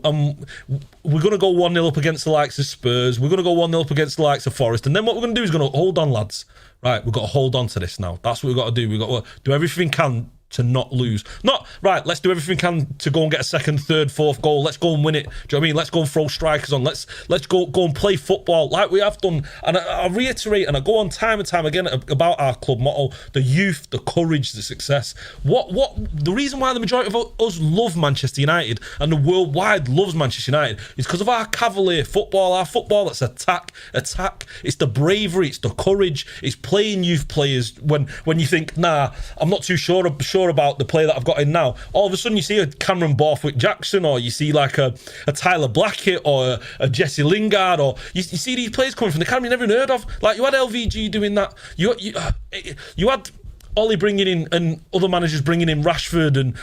we're going to go 1-0 up against the likes of Spurs. We're going to go 1-0 up against the likes of Forest. And then what we're going to do is going to hold on, lads. Right, we've got to hold on to this now. That's what we've got to do. We've got to do everything we can to not lose. Not, right, let's do everything we can to go and get a second, third, fourth goal. Let's go and win it. Do you know what I mean? Let's go and throw strikers on. Let's go and play football like we have done. And I reiterate, and I go on time and time again about our club motto: the youth, the courage, the success. What the reason why the majority of us love Manchester United and the worldwide loves Manchester United is because of our cavalier football, our football that's attack. It's the bravery, it's the courage, it's playing youth players when you think, nah, I'm not too sure about the player that I've got in now. All of a sudden you see a Cameron Borthwick-Jackson, or you see like a Tyler Blackett, or a Jesse Lingard, or you see these players coming from the academy you never even heard of. Like, you had LVG doing that. You had Ollie bringing in, and other managers bringing in Rashford and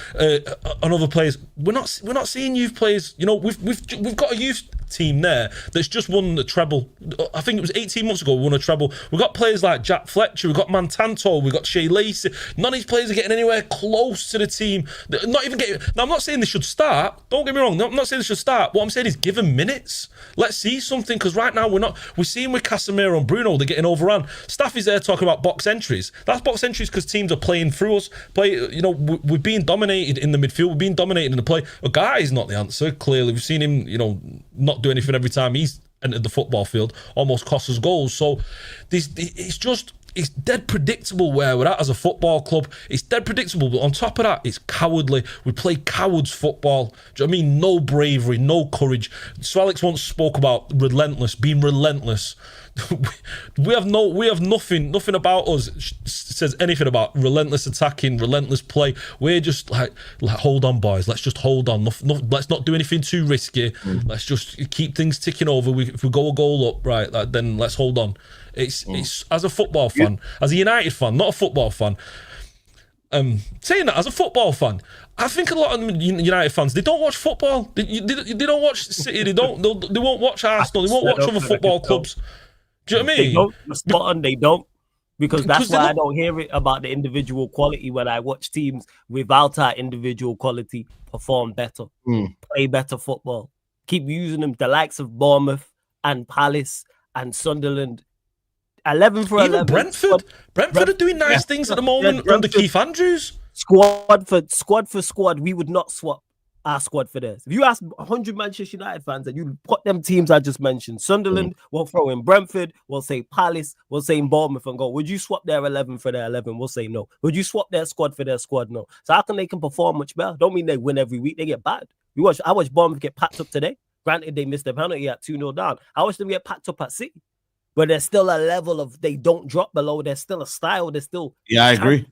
other players. We're not seeing youth players. You know, we've got a youth team there that's just won the treble. I think it was 18 months ago we won a treble. We've got players like Jack Fletcher, we've got Mantanto, we've got Shea Lacey. None of these players are getting anywhere close to the team. Not even getting. Now, I'm not saying they should start. Don't get me wrong. I'm not saying they should start. What I'm saying is give them minutes. Let's see something, because right now we're seeing with Casemiro and Bruno, they're getting overrun. Staff is there talking about box entries. That's box entries because teams are playing through us. You know, we're being dominated in the midfield. We're being dominated in the play. A guy is not the answer. Clearly, we've seen him, you know, not do anything every time he's entered the football field. Almost cost us goals. So it's dead predictable where we're at as a football club. It's dead predictable, but on top of that, it's cowardly. We play cowards football. Do you know what I mean? No bravery, no courage. So Alex once spoke about being relentless. we have nothing about us says anything about relentless attacking, relentless play. We're just like hold on, boys. Let's just hold on. Let's not do anything too risky. Let's just keep things ticking over. If we go a goal up, right, then let's hold on. It's as a football fan, as a United fan, not a football fan. Saying that as a football fan, I think a lot of United fans, they don't watch football. They don't watch City. They won't watch Arsenal. They won't watch other football clubs. Do you know what I mean? They don't. Spot on. They don't. Because that's why I don't hear it about the individual quality when I watch teams without our individual quality perform better, play better football. Keep using them, the likes of Bournemouth and Palace and Sunderland. 11 for 11. Brentford are doing nice things at the moment under Keith Andrews. Squad for squad, we would not swap our squad for theirs. If you ask 100 Manchester United fans and you put them teams I just mentioned, Sunderland, we'll throw in Brentford, we'll say Palace, we'll say Bournemouth, and go, would you swap their 11 for their 11? We'll say no. Would you swap their squad for their squad? No. So how can they perform much better? Don't mean they win every week. They get bad. I watched Bournemouth get packed up today. Granted, they missed a penalty at 2-0 down. I watched them get packed up at City. But there's still a level of they don't drop below. There's still a style. There's still... Yeah, I agree.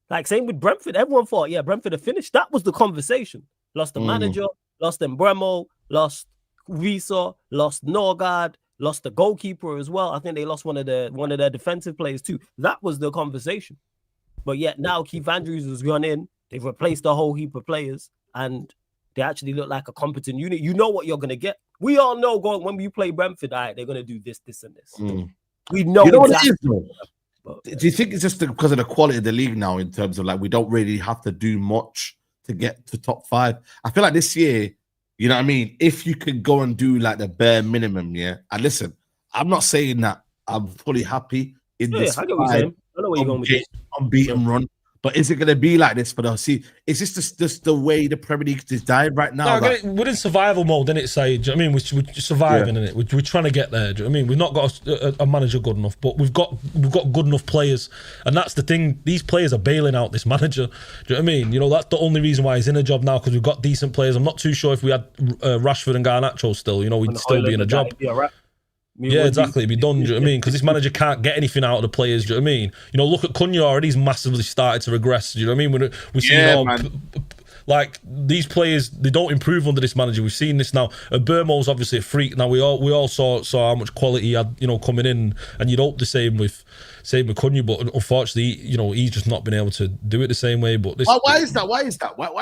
Like, same with Brentford. Everyone thought, Brentford had finished. That was the conversation. Lost the manager, lost Embremo, lost Risa, lost Norgard, lost the goalkeeper as well. I think they lost one of their defensive players too. That was the conversation. But yet now Keith Andrews has gone in. They've replaced a whole heap of players, and they actually look like a competent unit. You know what you're going to get. We all know when we play Brentford, all right, they're going to do this, and this. We know, you know exactly. what it is, though? Do you think it's just because of the quality of the league now, in terms of like we don't really have to do much to get to top 5? I feel like this year, you know what I mean? If you could go and do like the bare minimum, yeah. And listen, I'm not saying that I'm fully happy in this I get what you're saying. I know where you're going with this. Unbeaten run. But is it going to be like this for the see? Is this just the way the Premier League is dying right now? No, we're in survival mode, didn't it, Saeed? Do you know what I mean? We're surviving, innit? We're trying to get there. Do you know what I mean? We've not got a manager good enough, but we've got good enough players, and that's the thing. These players are bailing out this manager. Do you know what I mean? You know, that's the only reason why he's in a job now, because we've got decent players. I'm not too sure if we had Rashford and Garnacho still. You know, we'd still be in a job. Yeah, exactly. It'd be done, do you know what I mean? Because this manager can't get anything out of the players, do you know what I mean? You know, look at Cunha already, he's massively started to regress, do you know what I mean? We're seeing like these players, they don't improve under this manager. We've seen this now. Burmo's obviously a freak. Now we all saw how much quality he had, you know, coming in, and you'd hope the same with Cunha, but unfortunately, you know, he's just not been able to do it the same way. But why is that? Why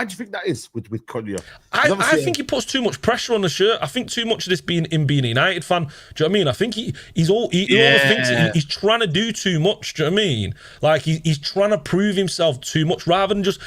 do you think that is with Cunha? I think he puts too much pressure on the shirt. I think too much of this being a United fan. Do you know what I mean? I think he almost thinks he's trying to do too much. Do you know what I mean? Like he's trying to prove himself too much rather than just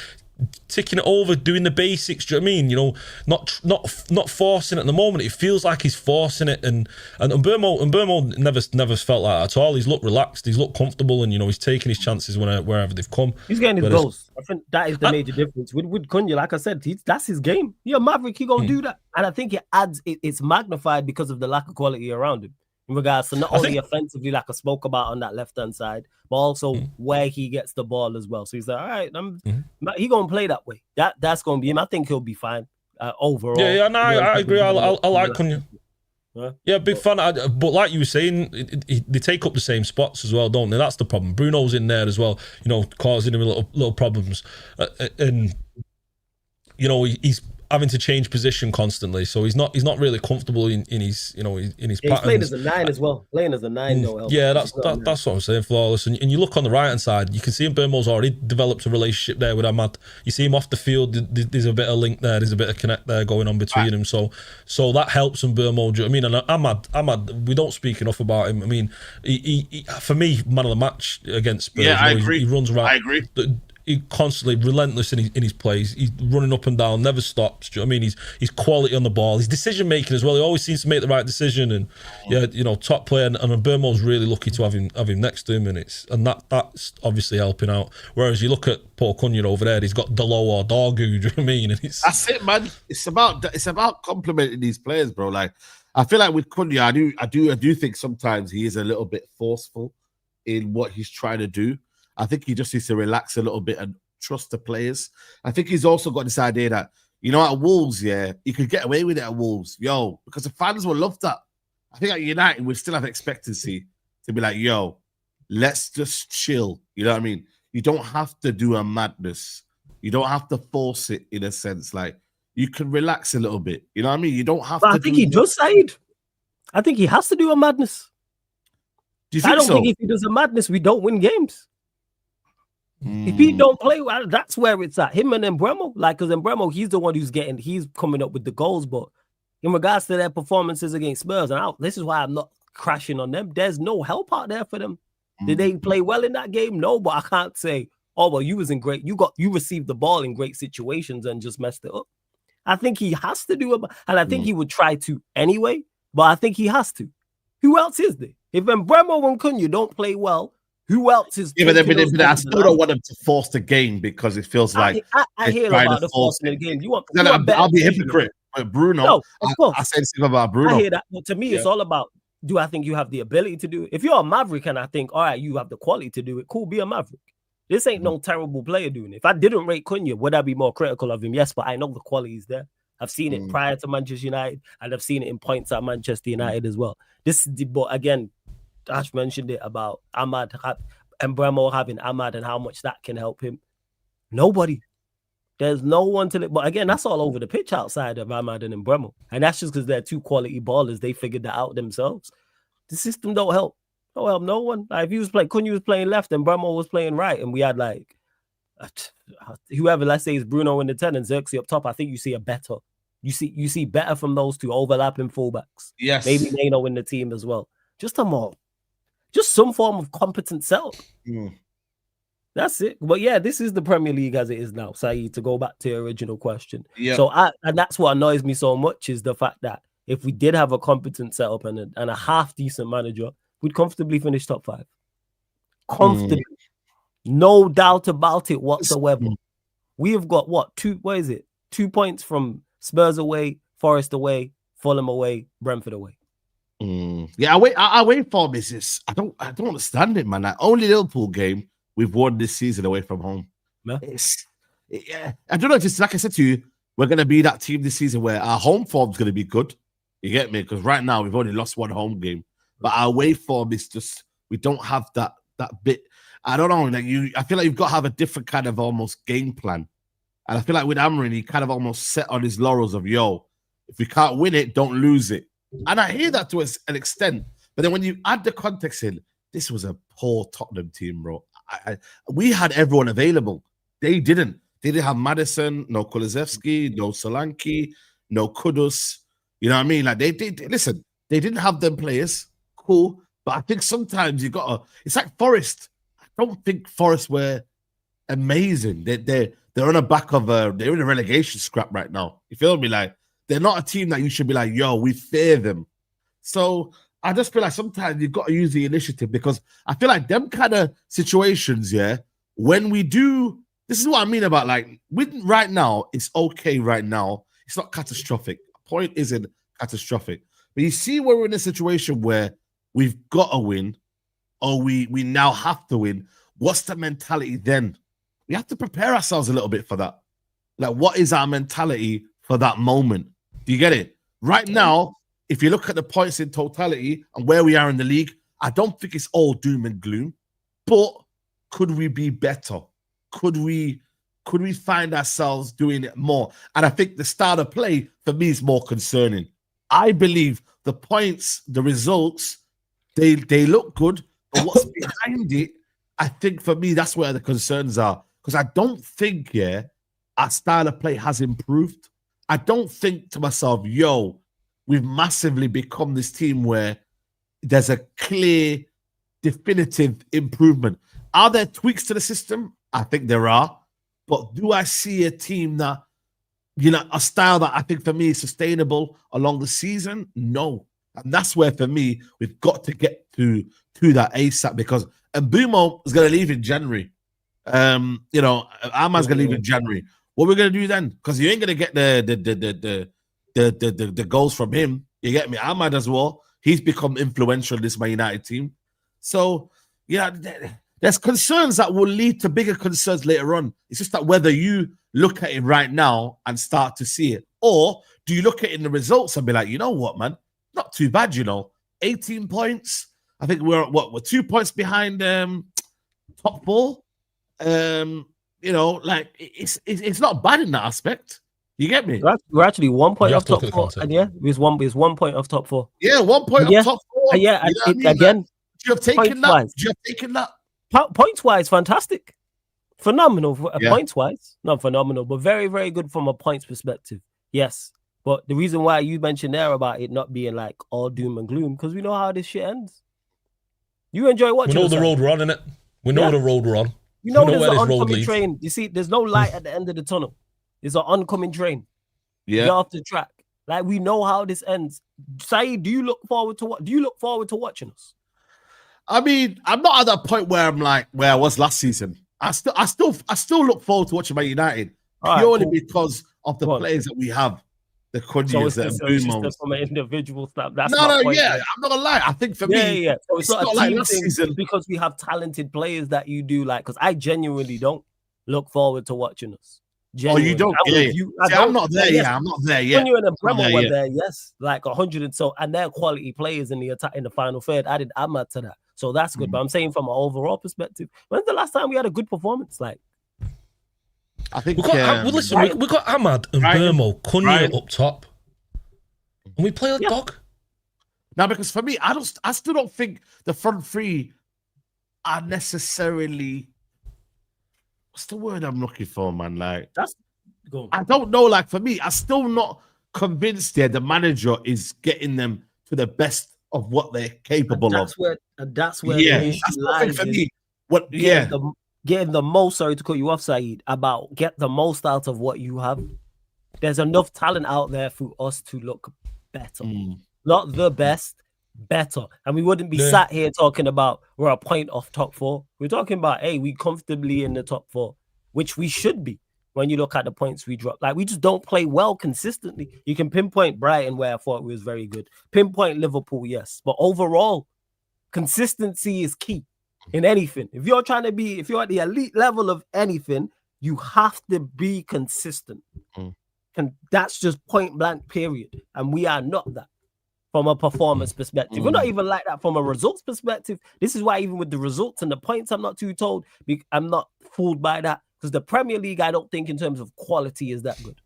ticking it over, doing the basics. Do you know what I mean? You know, not forcing it at the moment. It feels like he's forcing it, and Burmo never felt like that at all. He's looked relaxed, he's looked comfortable, and you know, he's taking his chances wherever they've come. He's getting his goals. I think that is the major difference with Cunha. Like I said, that's his game. Yeah, Maverick, he gonna do that, and I think it adds. It's magnified because of the lack of quality around him. In regards to not only offensively, like I spoke about on that left-hand side, but also where he gets the ball as well. So he's like, all right, he gonna play that way. That's gonna be him. I think he'll be fine overall. Yeah, no, I agree. I like Cunha. Yeah, big fan. But like you were saying, they take up the same spots as well, don't they? That's the problem. Bruno's in there as well, you know, causing him little problems, and you know, he's having to change position constantly, so he's not really comfortable in his patterns. He's playing as a 9 as well. Playing as a 9, no help. Yeah, that's what I'm saying. Flawless. And you look on the right hand side, you can see Burmo's already developed a relationship there with Ahmad. You see him off the field. There's a bit of link there. There's a bit of connect there going on between them. So that helps him. Burmo. Do you know what I mean? And Ahmad, we don't speak enough about him. I mean, he for me, man of the match against Spurs. Yeah, I agree. He runs around. I agree. He's constantly relentless in his plays. He's running up and down, never stops. Do you know what I mean? He's quality on the ball. His decision making as well. He always seems to make the right decision. And yeah, you know, top player. And Burmo's really lucky to have him next to him. And that's obviously helping out. Whereas you look at Paul Cunha over there, he's got Delo or Dorgu. Do you know what I mean? And that's it, man. It's about complimenting these players, bro. Like I feel like with Cunha, I do think sometimes he is a little bit forceful in what he's trying to do. I think he just needs to relax a little bit and trust the players. I think he's also got this idea that, you know, at Wolves, yeah, he could get away with it at Wolves, because the fans will love that. I think at United, we still have expectancy to be like, let's just chill. You know what I mean? You don't have to do a madness. You don't have to force it in a sense. Like, you can relax a little bit. You know what I mean? You don't have to. I think he does, Saeed. I think he has to do a madness. Do you think I don't so? think if he does a madness, we don't win games. If he don't play well, that's where it's at. Him and Embremo, because Embremo, he's the one he's coming up with the goals. But in regards to their performances against Spurs, and this is why I'm not crashing on them. There's no help out there for them. Did they play well in that game? No, but I can't say, oh well, you was in great. You received the ball in great situations and just messed it up. I think he has to do it, and I think he would try to anyway. But I think he has to. Who else is there? If Embremo and Cunha don't play well, who else is? Yeah, but I still don't want them to force the game because it feels like I hear about the forcing the game. I'll be a hypocrite. But Bruno, no, of course. I said something about Bruno. I hear that. But to me, it's all about, do I think you have the ability to do it? If you're a Maverick and I think, all right, you have the quality to do it, cool, be a Maverick. This ain't no terrible player doing it. If I didn't rate Cunha, would I be more critical of him? Yes, but I know the quality is there. I've seen it prior to Manchester United, and I've seen it in points at Manchester United as well. But again, Ash mentioned it about Ahmad and Bremo having Ahmad and how much that can help him. Nobody. There's no one to it. But again, that's all over the pitch outside of Ahmad and Bremo. And that's just because they're two quality ballers. They figured that out themselves. The system don't help. Don't help no one. Like if he was playing, Cunha was playing left and Bremo was playing right, and we had like whoever, let's say, is Bruno in the 10 and Xerxes up top, I think you see you see better from those two overlapping fullbacks. Yes. Maybe Nano in the team as well. Just some form of competent setup. That's it. But yeah, this is the Premier League as it is now, Saeed, to go back to your original question. Yeah. So and that's what annoys me so much is the fact that if we did have a competent setup and a half decent manager, we'd comfortably finish top 5. Comfortably. No doubt about it whatsoever. We have got what? 2 points from Spurs away, Forest away, Fulham away, Brentford away. Yeah, I wait for this. I don't understand it, man. That only Liverpool game we've won this season away from home. Yeah. I don't know. Just like I said to you, we're going to be that team this season where our home form's going to be good. You get me? Because right now we've only lost 1 home game, but our away form is just we don't have that bit. I don't know. Like I feel like you've got to have a different kind of almost game plan. And I feel like with Amorim, he kind of almost set on his laurels of, if we can't win it, don't lose it. And I hear that to an extent. But then when you add the context in, this was a poor Tottenham team, bro. We had everyone available. They didn't. They didn't have Maddison, no Kulusevski, no Solanke, no Kudus. You know what I mean? Like listen, they didn't have them players. Cool. But I think sometimes you got to, it's like Forest. I don't think Forest were amazing. They're on the back of they're in a relegation scrap right now. You feel me? Like they're not a team that you should be like, we fear them. So I just feel like sometimes you've got to use the initiative because I feel like them kind of situations, when we do, this is what I mean about like right now, it's okay right now. It's not catastrophic. Point isn't catastrophic. But you see where we're in a situation where we've got to win or we now have to win. What's the mentality then? We have to prepare ourselves a little bit for that. Like, what is our mentality for that moment? Do you get it? Right now, if you look at the points in totality and where we are in the league, I don't think it's all doom and gloom. But could we be better? Could we find ourselves doing it more? And I think the start of play, for me, is more concerning. I believe the points, the results, they look good. But what's behind it, I think for me, that's where the concerns are. Because I don't think, our style of play has improved. I don't think to myself, we've massively become this team where there's a clear, definitive improvement. Are there tweaks to the system? I think there are. But do I see a team that, a style that I think for me is sustainable along the season? No. And that's where, for me, we've got to get to that ASAP because Mbumo is going to leave in January. Ahmad's going to leave in January. What we're going to do then? Because you ain't going to get the goals from him. You get me? Ahmad as well. He's become influential in this Man United team. So, there's concerns that will lead to bigger concerns later on. It's just that whether you look at it right now and start to see it, or do you look at it in the results and be like, you know what, man? Not too bad, 18 points. I think we're 2 points behind top 4. It's not bad in that aspect. You get me? We're actually 1 point off top 4. And it's 1 point off top 4. Yeah, 1 point off top 4. Again, you have taken that. Points wise, fantastic. Phenomenal. Points wise, not phenomenal, but very, very good from a points perspective. Yes. But the reason why you mentioned there about it not being like all doom and gloom, because we know how this shit ends. You enjoy watching. We know the road we're on, innit? We know the road we're on. You know there's an oncoming train. You see, there's no light at the end of the tunnel. There's an oncoming train. Yeah. Get off the track. Like, we know how this ends. Saeed, do you look forward to watching us? I mean, I'm not at that point where I'm like where I was last season. I still look forward to watching Man United purely because of the players that we have. The Cunhas and Mbumos. From an individual stuff. That's I'm not gonna lie. I think for me, So it's not like last season because we have talented players that you do like. Because I genuinely don't look forward to watching us. Genuinely. Oh, you don't? I'm not there yet. I'm not there yet. Cunha and Bremer were there, yes, like 100 and so, and they're quality players in the attack in the final third. Added Ahmad to that, so that's good. But I'm saying from an overall perspective, when's the last time we had a good performance? Like, I think we got Ahmad and Burmo, Cunha up top, and we play like dog. Now, because for me, I still don't think the front three are necessarily what's the word I'm looking for, man? Like, That's go on. I don't know. Like, for me, I'm still not convinced that the manager is getting them to the best of what they're capable of. That's where Yeah, the issue that's nothing lies. for is me. What? Yeah, getting the most. Sorry to cut you off, Saeed. About get the most out of what you have. There's enough talent out there for us to look better. Not the best, better. And we wouldn't be sat here talking about we're a point off top 4. We're talking about, hey, we comfortably in the top 4, which we should be when you look at the points we drop. Like, we just don't play well consistently. You can pinpoint Brighton, where I thought we was very good. Pinpoint Liverpool, yes. But overall, consistency is key in anything. If you're at the elite level of anything, you have to be consistent. And that's just point blank, period. And we are not that from a performance perspective. We're not even like that from a results perspective. This is why even with the results and the points, I'm not too told. I'm not fooled by that, because the Premier League, I don't think in terms of quality is that good.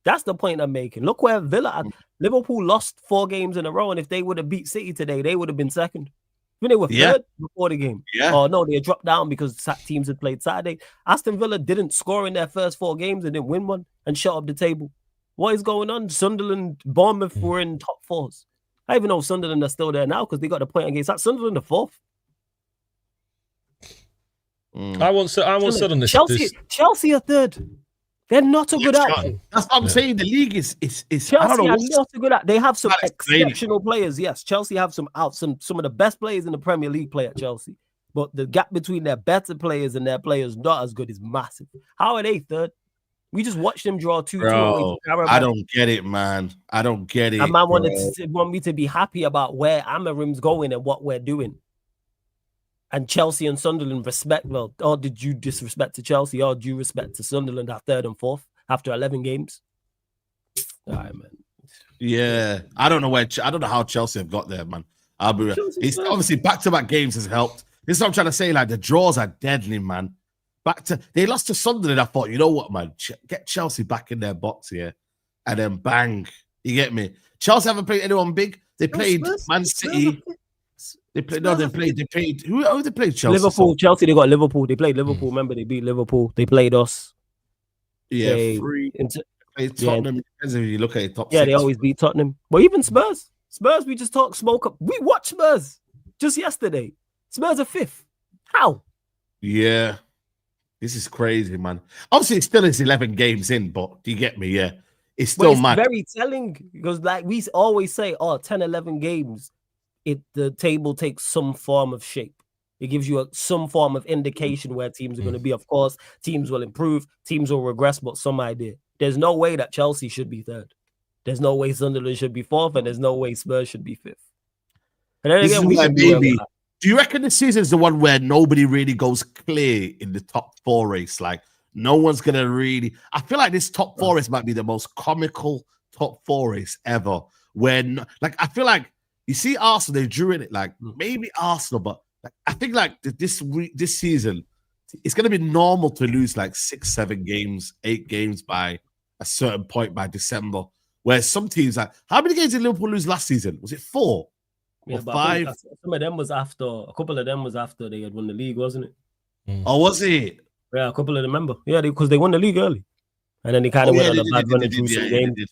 That's the point I'm making. Look where Liverpool lost 4 games in a row, and if they would have beat City today, they would have been second. When they were third before the game. Oh no, they dropped down because teams had played Saturday. Aston Villa didn't score in their first 4 games and didn't win one and shut up the table. What is going on? Sunderland, Bournemouth were in top 4s. I even know Sunderland are still there now because they got the point against that. Sunderland the 4th. I once said on this. Chelsea are 3rd. They're not a good at. That's what I'm saying. The league is Chelsea I don't know, are not a good at. They have some exceptional explaining. players. Yes, Chelsea have some of the best players in the Premier League play at Chelsea. But the gap between their better players and their players not as good is massive. How are they 3rd? We just watched them draw 2-2 away to Carabao. I don't get it, man. I don't get it. And man want me to be happy about where Amorim's going and what we're doing. And Chelsea and Sunderland respect. Well, or did you disrespect to Chelsea, or do you respect to Sunderland at 3rd and 4th after 11 games? All right, man. Yeah, I don't know how Chelsea have got there, man. It's obviously back-to-back games has helped. This is what I'm trying to say. Like, the draws are deadly, man. They lost to Sunderland. I thought, you know what, man? Get Chelsea back in their box here, and then bang. You get me? Chelsea haven't played anyone big. They played Man City. They played. Who they played? Chelsea. Liverpool. Chelsea. They got Liverpool. They played Liverpool. Remember, they beat Liverpool. They played us. Yeah, played Tottenham. As if you look at it, top 6. They always beat Tottenham. But even Spurs. We just talk smoke up. We watched Spurs just yesterday. Spurs are 5th. How? Yeah, this is crazy, man. Obviously, it still is 11 games in, but do you get me? Yeah, it's still mad. Very telling, because like we always say, 10, 11 games. The table takes some form of shape. It gives you some form of indication where teams are going to be. Of course, teams will improve, teams will regress, but some idea. There's no way that Chelsea should be 3rd. There's no way Sunderland should be 4th, and there's no way Spurs should be 5th. And then again, do you reckon this season is the one where nobody really goes clear in the top 4 race? Like, no one's going to really... I feel like this top 4 race might be the most comical top 4 race ever. When, like, I feel like you see Arsenal, they drew in it, like maybe Arsenal, but like, I think like this season, it's going to be normal to lose like 6, 7 games, 8 games by a certain point by December. Whereas some teams, like, how many games did Liverpool lose last season? Was it 4 or 5? Some of them was after, a couple of them was after they had won the league, wasn't it? Oh, was it? Yeah, a couple of them remember. Yeah, because they won the league early. And then they kind of went on a bad run through some games.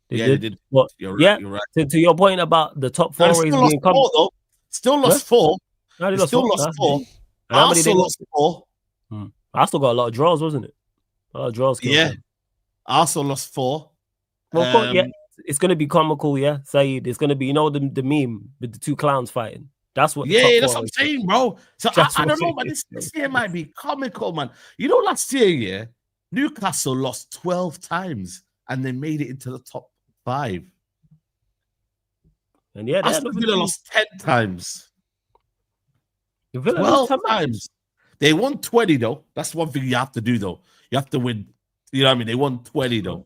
They did. But, you're right. To your point about the top 4 race being common. Still lost 4. No, they still lost 4. Arsenal lost 4. Arsenal got a lot of draws, wasn't it? A lot of draws. Yeah. Arsenal lost 4. Well, it's going to be comical, yeah. Saeed, it's going to be, you know, the meme with the 2 clowns fighting. That's what. That's what I'm saying, bro. So I don't know, man. This year might be comical, man. You know, last year, Newcastle lost 12 times and they made it into the top 5. And yeah, Aston Villa lost 10 times. 12 times. They won 20 though. That's one thing you have to do though. You have to win. You know what I mean? They won 20 though.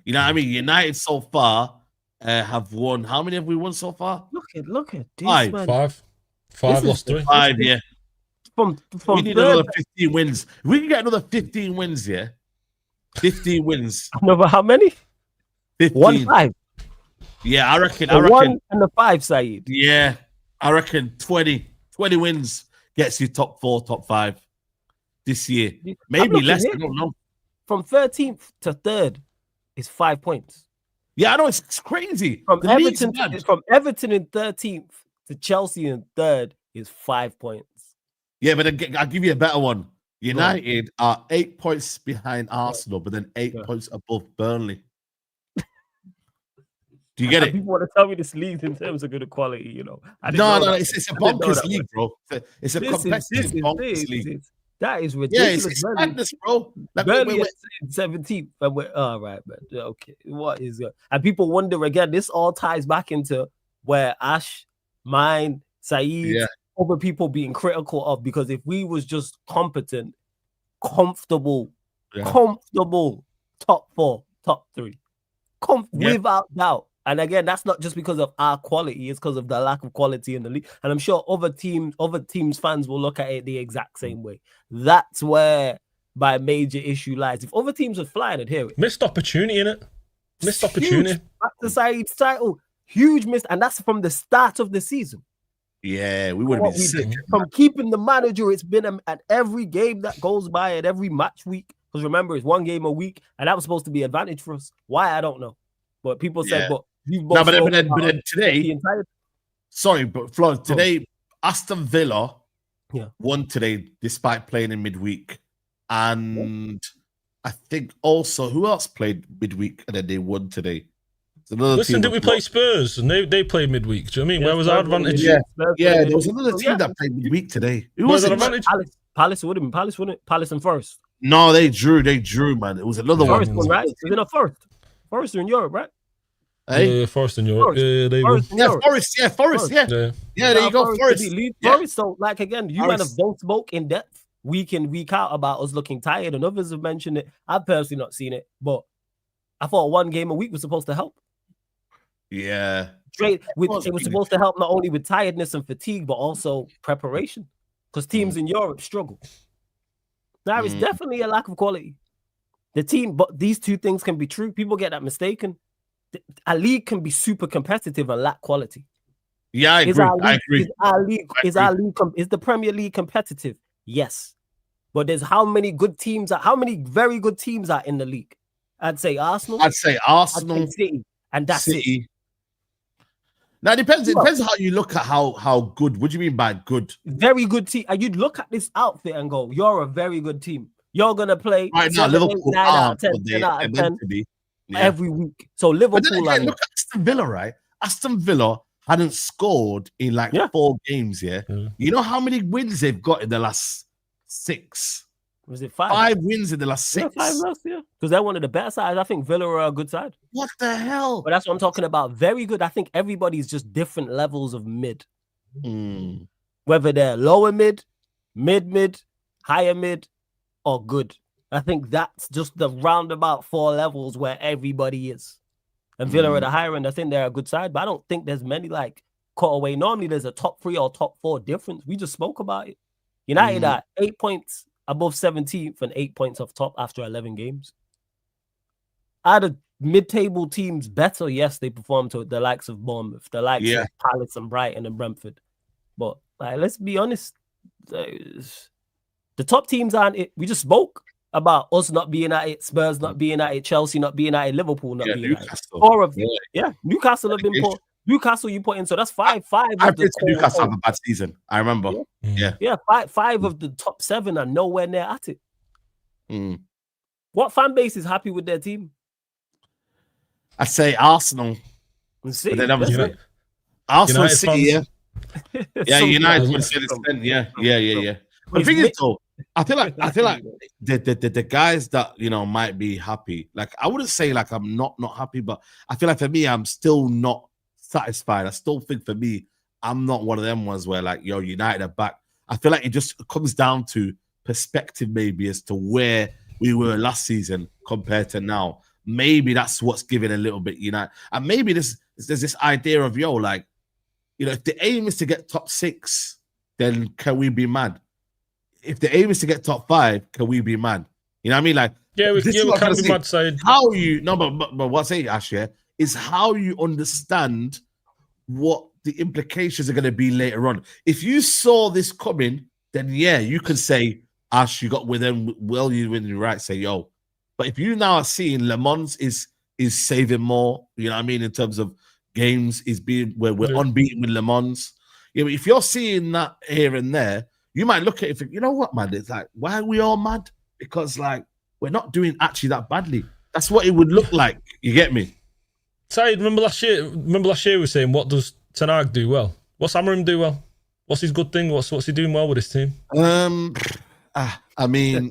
You know what I mean? United so far have won. How many have we won so far? Look at this, 5. Man. 5 lost 3. 5, yeah. From we need another 15 wins. If we can get another 15 wins, yeah. 15 wins. Another how many? 15. 1-5. Yeah, I reckon. 1 and 5, Saeed. Yeah, I reckon 20 wins gets you top 4, top 5. this year. I'm Maybe looking less. here. I don't know. From 13th to 3rd is 5 points. Yeah, I know it's crazy. From The league's Everton, mad. from Everton in 13th to Chelsea in 3rd is 5 points. Yeah, but I'll give you a better one. United are 8 points behind Arsenal, but then 8 points above Burnley. Do you get it? People want to tell me this league in terms of good quality, you know. No, it's a bonkers league, bro. It's a This competitive bonkers league. That is Yeah, ridiculous. it's madness, bro. Like, Burnley at 17th, and we're all right, man. Okay, what is it? And people wonder again. This all ties back into where Ash, mine, Saeed, other people being critical of, because if we was just competent, comfortable, top 4, top 3, without doubt. And again, that's not just because of our quality; it's because of the lack of quality in the league. And I'm sure other teams' fans will look at it the exact same way. That's where my major issue lies. If other teams are flying, I'd hear it. Missed opportunity, innit? Missed opportunity. Back to Saeed's title, huge missed, and that's from the start of the season. Yeah, we would have been sick. From keeping the manager, it's been at every game that goes by, at every match week. Because remember, it's 1 game a week, and that was supposed to be an advantage for us. Why, I don't know. But people said, but but then today, sorry, but Flo, today Aston Villa won today despite playing in midweek, and I think also who else played midweek and then they won today. Listen, did we play Spurs and they played midweek? Do you know what I mean? Where was our advantage? Yeah, there was another team that played midweek today. Who was it? Palace would have been Palace, wouldn't it? Palace and Forest. No, they drew, man. It was another Forest one, right? Is it not Forest? Forest are in Europe, right? Hey? Yeah, Forest in Europe. Forest. Forest. Yeah, there you go, Forest. Forest. So, like again, you might have don't spoke in depth week in, week out about us looking tired, and others have mentioned it. I've personally not seen it, but I thought 1 game a week was supposed to help. Yeah, it was supposed to help not only with tiredness and fatigue, but also preparation, because teams in Europe struggle. Now it's definitely a lack of quality. The team, but these two things can be true. People get that mistaken. A league can be super competitive and lack quality. Yeah, I agree. Is the Premier League competitive? Yes. But there's how many very good teams are in the league? I'd say Arsenal. I'd say City. And that's it. Now it depends. It depends how you look at how good. What do you mean by good? Very good team. And you'd look at this outfit and go, "You're a very good team. You're gonna play right now. Liverpool 9 out of 10, 10 out of 10 every week." So Liverpool. But then again, look at Aston Villa, right? Aston Villa hadn't scored in 4 games. Yeah, you know how many wins they've got in the last 6? Was it 5? 5 wins in the last 6. 5 last year. Because they're one of the better sides. I think Villa are a good side. What the hell? But that's what I'm talking about. Very good. I think everybody's just different levels of mid. Whether they're lower mid, mid, higher mid, or good. I think that's just the roundabout 4 levels where everybody is. And Villa are the higher end. I think they're a good side, but I don't think there's many cutaway. Normally there's a top 3 or top 4 difference. We just spoke about it. United are 8 points above 17th and 8 points off top after 11 games. Are the mid-table teams better? Yes, they perform to the likes of Bournemouth, the likes of Palace and Brighton and Brentford. But let's be honest, the top teams aren't it. We just spoke about us not being at it, Spurs not being at it, Chelsea not being at it, Liverpool not being at it. Newcastle have been put. Newcastle you put in, so that's 5. I think Newcastle have a bad season. I remember. Yeah. 5 of the top 7 are nowhere near at it. What fan base is happy with their team? I say Arsenal. City. But then Arsenal, City, United would say the same. Yeah. But the thing is, though, I feel like the guys that might be happy. Like I wouldn't say I'm not happy, but I feel like for me, I'm still not satisfied. I still think for me, I'm not one of them ones where United are back. I feel like it just comes down to perspective, maybe as to where we were last season compared to now. Maybe that's what's giving a little bit United, and maybe there's this idea of if the aim is to get top 6, then can we be mad? If the aim is to get top 5, can we be mad? You know what I mean? We can be mad side. But what's saying, Ash, is how you understand what the implications are going to be later on. If you saw this coming, then you can say, Ash, you got with them. Well, you when you right say yo, but if you now are seeing Le Mans is saving more, you know what I mean, in terms of games, is being where we're unbeaten with Le Mans. You know, if you're seeing that here and there, you might look at it and think, you know what, man, it's like, why are we all mad? Because like we're not doing actually that badly. That's what it would look like. You get me? Saeed, remember last year we were saying, what does Ten Hag do well? What's Amorim do well? What's his good thing? What's he doing well with his team? I mean,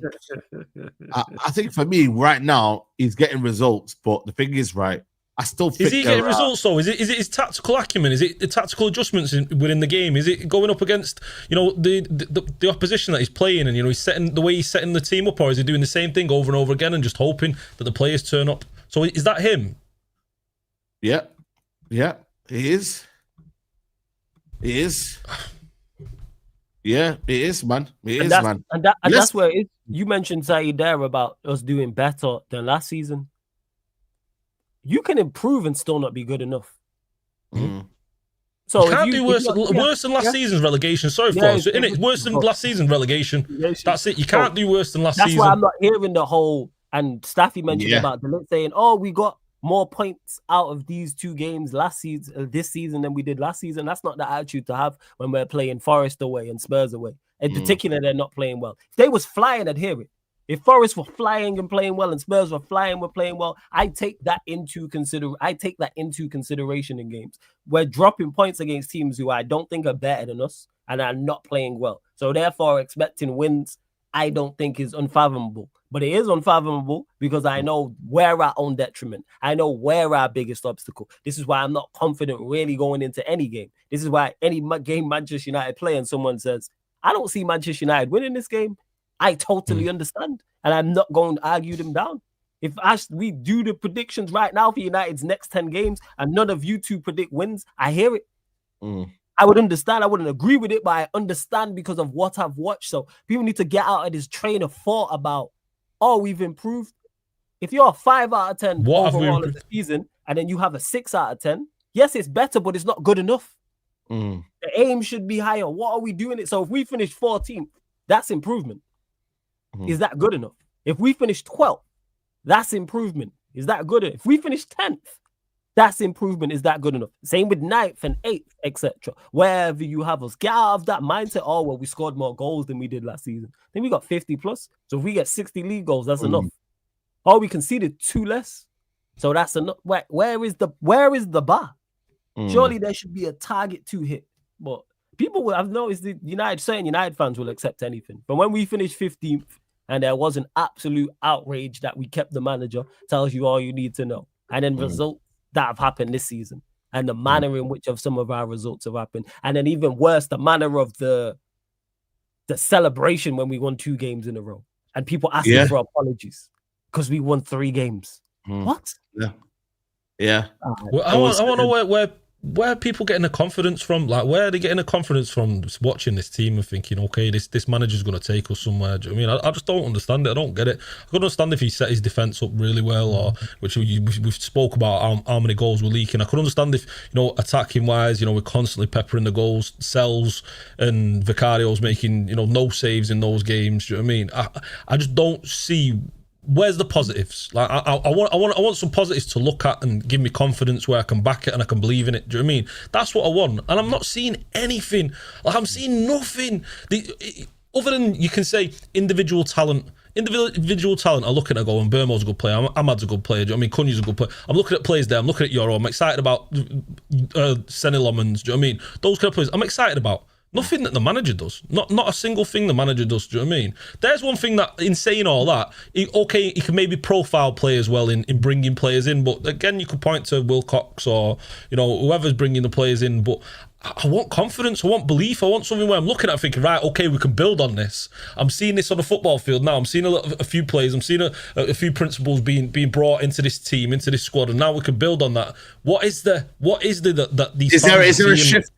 I think for me right now, he's getting results. But the thing is, right, I still think is he getting results though? Is it his tactical acumen? Is it the tactical adjustments within the game? Is it going up against the opposition that he's playing, and he's setting the team up, or is he doing the same thing over and over again and just hoping that the players turn up? So is that him? Yeah, he is. Yeah, it is, man. Man. And that's where it is. You mentioned Saeed there about us doing better than last season. You can improve and still not be good enough. Mm. So you can't do worse than last season's relegation. Sorry, folks. It's worse than last season's relegation. That's it. You can't do worse than last season. That's why I'm not hearing the whole. And Staffy mentioned about the saying, "Oh, we got more points out of these two games this season than we did last season." That's not the attitude to have when we're playing Forest away and Spurs away. In particular, they're not playing well. If they was flying, I'd hear it. If Forest were flying and playing well and Spurs were flying, we're playing well, I take that into consideration in games. We're dropping points against teams who I don't think are better than us and are not playing well. So therefore, expecting wins, I don't think is unfathomable. But it is unfathomable because I know we're our own detriment. I know we're our biggest obstacle. This is why I'm not confident really going into any game. This is why any game Manchester United play and someone says, I don't see Manchester United winning this game, I totally understand. And I'm not going to argue them down. If we do the predictions right now for United's next 10 games and none of you two predict wins, I hear it. I would understand. I wouldn't agree with it, but I understand because of what I've watched. So people need to get out of this train of thought about, oh, we've improved. If you're a 5 out of 10 overall of the season and then you have a 6 out of 10, yes, it's better, but it's not good enough. The aim should be higher. What are we doing it? So if we finish 14th, that's improvement. Is that good enough? If we finish 12th, that's improvement. Is that good enough? If we finish 10th, that's improvement. Is that good enough? Same with 9th and 8th, etc. Wherever you have us, get out of that mindset. Oh, well, we scored more goals than we did last season. Then we got 50 plus. So if we get 60 league goals, that's enough. Oh, we conceded 2 less. So that's enough. Where is the bar? Surely there should be a target to hit. But people I've noticed certain United fans will accept anything. But when we finished 15th and there was an absolute outrage that we kept the manager, tells you all you need to know. And then results that have happened this season and the manner in which of some of our results have happened. And then even worse, the manner of the celebration when we won 2 games in a row and people asking for apologies because we won 3 games. What? Yeah. Well, I want to know where are people getting the confidence from? Like, where are they getting the confidence from just watching this team and thinking, okay, this manager's going to take us somewhere? Do you know what I mean? I just don't understand it. I don't get it. I could understand if he set his defence up really well, or which we've spoke about how many goals we're leaking. I could understand if, attacking wise, we're constantly peppering the goals. Sells and Vicario's making, no saves in those games. Do you know what I mean? I just don't see. Where's the positives? Like I want some positives to look at and give me confidence where I can back it and I can believe in it. Do you know what I mean? That's what I want, and I'm not seeing anything. Like I'm seeing nothing. Other than you can say individual talent. Individual talent. I look at it and go, and Burmo's a good player. Ahmad's a good player. Do you know what I mean? Cunha's a good player. I'm looking at players there. I'm looking at Euro. I'm excited about Senny Lomans. Do you know what I mean? Those kind of players I'm excited about. Nothing that the manager does. Not a single thing the manager does. Do you know what I mean? There's one thing that, in saying all that, he can maybe profile players well in bringing players in. But again, you could point to Wilcox or, whoever's bringing the players in. But I want confidence. I want belief. I want something where I'm looking at it thinking, right, okay, we can build on this. I'm seeing this on the football field now. I'm seeing a few players. I'm seeing a few principles being brought into this team, into this squad. And now we can build on that. What is that these is there a shift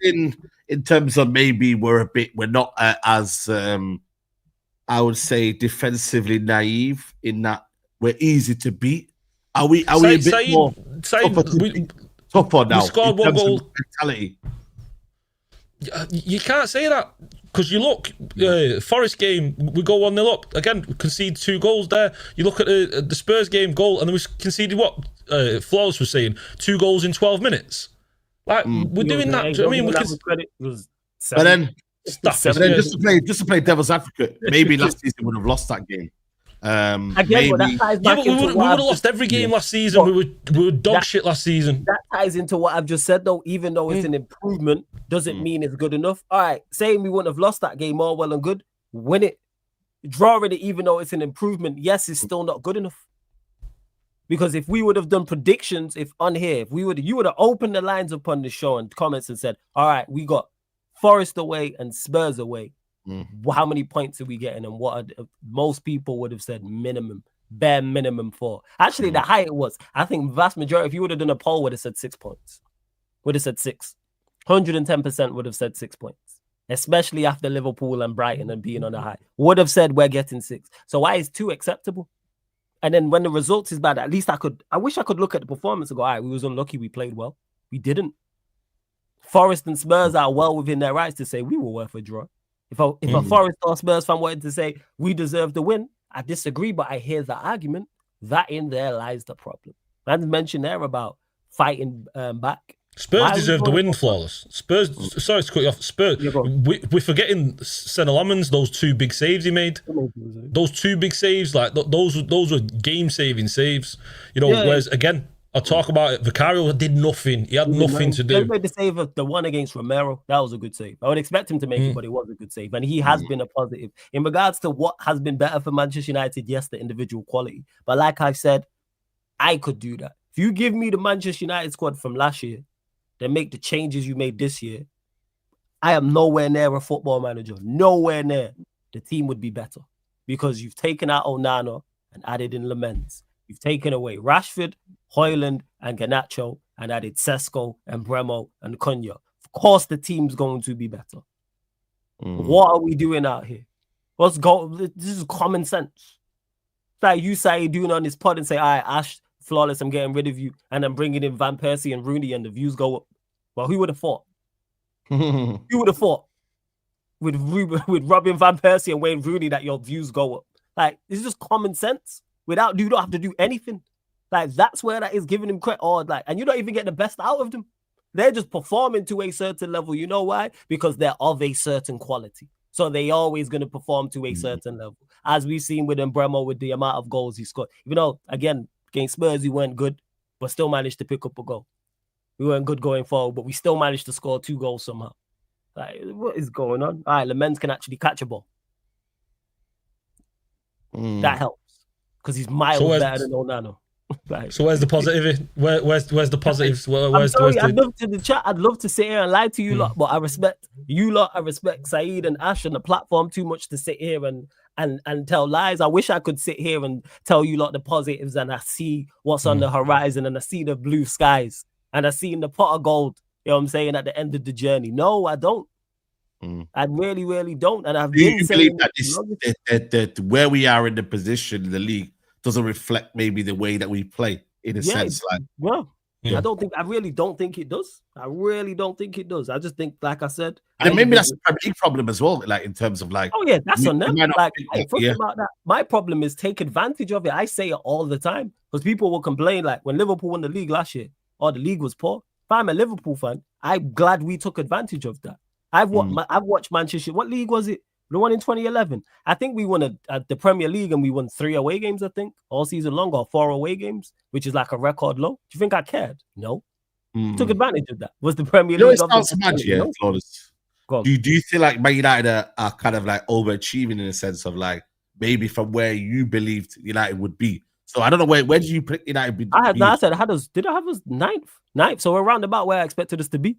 in terms of maybe we're not as I would say defensively naive in that we're easy to beat. Are we a bit more tougher now? We scored 1 goal. Mentality. You can't say that because you look, Forest game, we go 1-0 up. Again, we concede 2 goals there. You look at the Spurs game goal, and then we conceded what Flawless was saying, 2 goals in 12 minutes. Like, we're doing that. I mean, we can. But then, Staffy, just to play devil's advocate, maybe last season would have lost that game. Again, but that ties back we would have lost every game last season. We were dog shit last season. That ties into what I've just said, though. Even though it's an improvement, doesn't mean it's good enough. All right, saying we wouldn't have lost that game, all well and good. Win it, drawing it, even though it's an improvement, yes, it's still not good enough. Because if we would have done predictions, you would have opened the lines up on the show and comments and said, all right, we got Forest away and Spurs away. How many points are we getting? And most people would have said bare minimum 4. Actually, the high it was, I think vast majority, if you would have done a poll, would have said 6 points. Would have said 6. 110% would have said 6 points. Especially after Liverpool and Brighton and being on the high. Would have said we're getting 6. So why is 2 acceptable? And then when the results is bad, at least I wish I could look at the performance and go, all right, we was unlucky, we played well. We didn't. Forest and Spurs are well within their rights to say we were worth a draw. If a Forest or Spurs fan wanted to say we deserve the win, I disagree, but I hear the argument. That in there lies the problem. Man mentioned there about fighting back. Spurs deserve the win, Flawless. Spurs, sorry to cut you off. Spurs, we're forgetting Senna those 2 big saves he made. Those 2 big saves, like those were game-saving saves. You know, whereas again, I talk about it. Vicario did nothing. He had nothing to do. He made the save of the one against Romero. That was a good save. I would expect him to make it, but it was a good save. And he has been a positive. In regards to what has been better for Manchester United, yes, the individual quality. But like I said, I could do that. If you give me the Manchester United squad from last year, then make the changes you made this year, I am nowhere near a football manager. Nowhere near. The team would be better. Because you've taken out Onana and added in Lamens. You've taken away Rashford, Højlund, and Garnacho, and added Sesko and Bremo and Cunha. Of course, the team's going to be better. What are we doing out here? This is common sense. It's like you say doing on this pod and say, all right, Ash, Flawless, I'm getting rid of you, and I'm bringing in Van Persie and Rooney, and the views go up. Well, who would have thought? Who would have thought with Robin Van Persie and Wayne Rooney that your views go up? Like, it's just common sense. You don't have to do anything. Like, that's where that is giving him credit. And you don't even get the best out of them. They're just performing to a certain level. You know why? Because they're of a certain quality. So they always going to perform to a certain level. As we've seen with Bremo with the amount of goals he scored. Even though, again, against Spurs, he weren't good, but still managed to pick up a goal. We weren't good going forward, but we still managed to score 2 goals somehow. Like, what is going on? All right, Lamens can actually catch a ball. That helps. Because he's miles better than Onana. Like, so where's the positive? Where's the positives? I'd love to sit here and lie to you lot, but I respect you lot. I respect Saeed and Ash and the platform too much to sit here and tell lies. I wish I could sit here and tell you lot the positives, and I see what's on the horizon, and I see the blue skies, and I see the pot of gold. You know what I'm saying, at the end of the journey. No, I don't. I really, really don't. And I've been saying that where we are in the position in the league doesn't reflect maybe the way that we play in a sense. Like, I really don't think it does. I really don't think it does. I just think, like I said, and maybe that's a big problem as well. Like, in terms of like, oh yeah, that's on them. Like, about that. My problem is take advantage of it. I say it all the time because people will complain. Like when Liverpool won the league last year, the league was poor. If I'm a Liverpool fan, I'm glad we took advantage of that. I've watched Manchester. What league was it? The one in 2011. I think we won the Premier League and we won 3 away games, I think, all season long, or 4 away games, which is like a record low. Do you think I cared? No. Took advantage of that. Was the Premier League. It sounds mad, yeah, Flawless. Do you feel like Man United are kind of like overachieving in a sense of like maybe from where you believed United would be? So I don't know where did you pick United? Did I have us ninth? So we're around about where I expected us to be.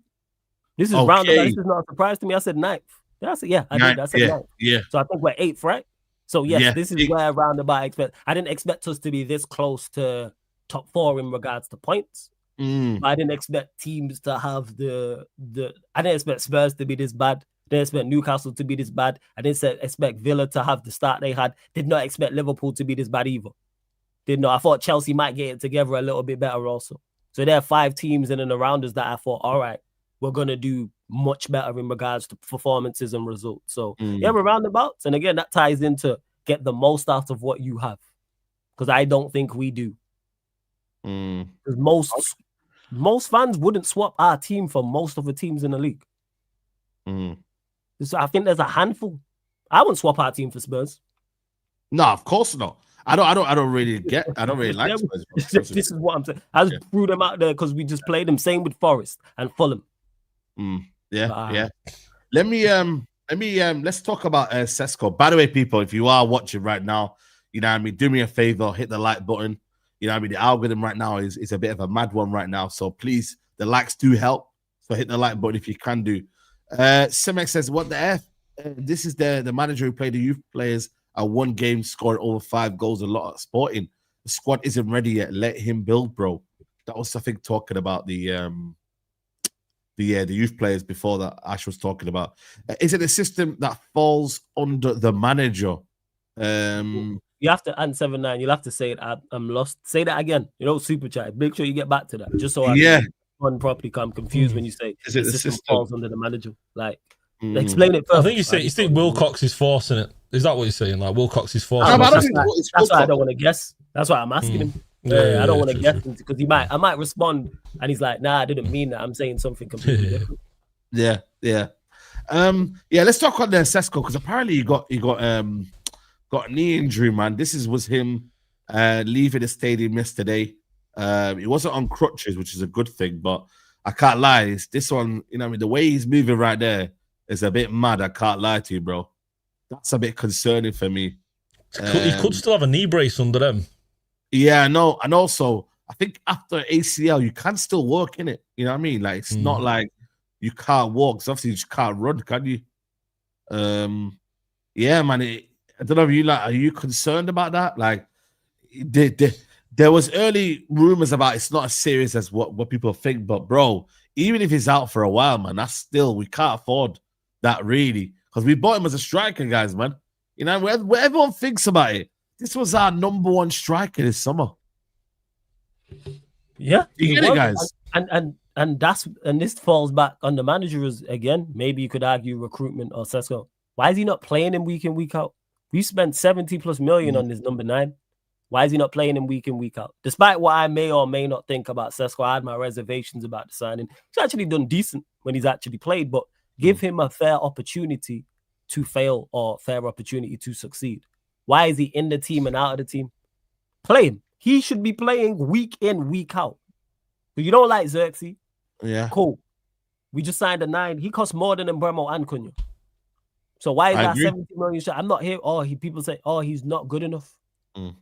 This is roundabout. This is not a surprise to me. I said ninth. I said ninth. I said ninth. Yeah. So I think we're 8th, right? So yes, this is where roundabout I expect. I didn't expect us to be this close to top 4 in regards to points. I didn't expect teams to have I didn't expect Spurs to be this bad. I didn't expect Newcastle to be this bad. I didn't expect Villa to have the start they had. Did not expect Liverpool to be this bad either. Did not. I thought Chelsea might get it together a little bit better also. So there are 5 teams in and around us that I thought, all right, we're gonna do much better in regards to performances and results. So yeah, we're roundabouts, and again, that ties into get the most out of what you have, because I don't think we do. Because most fans wouldn't swap our team for most of the teams in the league. So I think there's a handful. I wouldn't swap our team for Spurs. No, of course not. I don't really like Spurs. This is what I'm saying. I just threw them out there because we just played them. Same with Forest and Fulham. Yeah. Let's talk about Sesko. By the way, people, if you are watching right now, you know what I mean, do me a favor, hit the like button. You know what I mean, the algorithm right now is a bit of a mad one right now. So please, the likes do help. So hit the like button if you can do. Simek says, what the F? This is the manager who played the youth players at one game, scored over 5 goals, a lot of Sporting. The squad isn't ready yet. Let him build, bro. That was, I think, talking about the youth players before that Ash was talking about. Is it a system that falls under the manager? You have to answer 7-9. You'll have to say it. I'm lost. Say that again. You know, super chat. Make sure you get back to that. Just so I can run properly. I'm confused when you say is it the system falls under the manager. Like, explain it further. I think you think Wilcox is forcing it. Is that what you're saying? Like Wilcox is forcing it? That's why I don't want to guess. That's why I'm asking him. I don't want to guess because I might respond and he's like, nah, I didn't mean that. I'm saying something completely different. Yeah. Let's talk on the Cesco, because apparently he got a knee injury, man. This was him leaving the stadium yesterday. He wasn't on crutches, which is a good thing, but I can't lie. It's this one, you know what I mean? The way he's moving right there is a bit mad. I can't lie to you, bro. That's a bit concerning for me. He could still have a knee brace under them. Yeah, no, and also I think after ACL you can still work in it. You know what I mean? Like it's not like you can't walk. Because obviously you just can't run, can you? Yeah, man. I don't know if you are you concerned about that? Like, there was early rumors about it's not as serious as what people think, but bro, even if he's out for a while, man, that's still, we can't afford that really, because we bought him as a striker, guys, man. You know, where everyone thinks about it, this was our number 1 striker this summer. Yeah, you get it, guys. And this falls back on the managers again. Maybe you could argue recruitment or Cesco. Why is he not playing him week in, week out? We spent 70+ million on this number 9. Why is he not playing him week in, week out? Despite what I may or may not think about Cesco, I had my reservations about the signing. He's actually done decent when he's actually played, but give him a fair opportunity to fail or fair opportunity to succeed. Why is he in the team and out of the team? Play him. He should be playing week in, week out. But you don't like Xerxes? Yeah. Cool. We just signed a 9. He costs more than Bruno and Cunha. So why is that 70 million? I'm not here. People say, he's not good enough.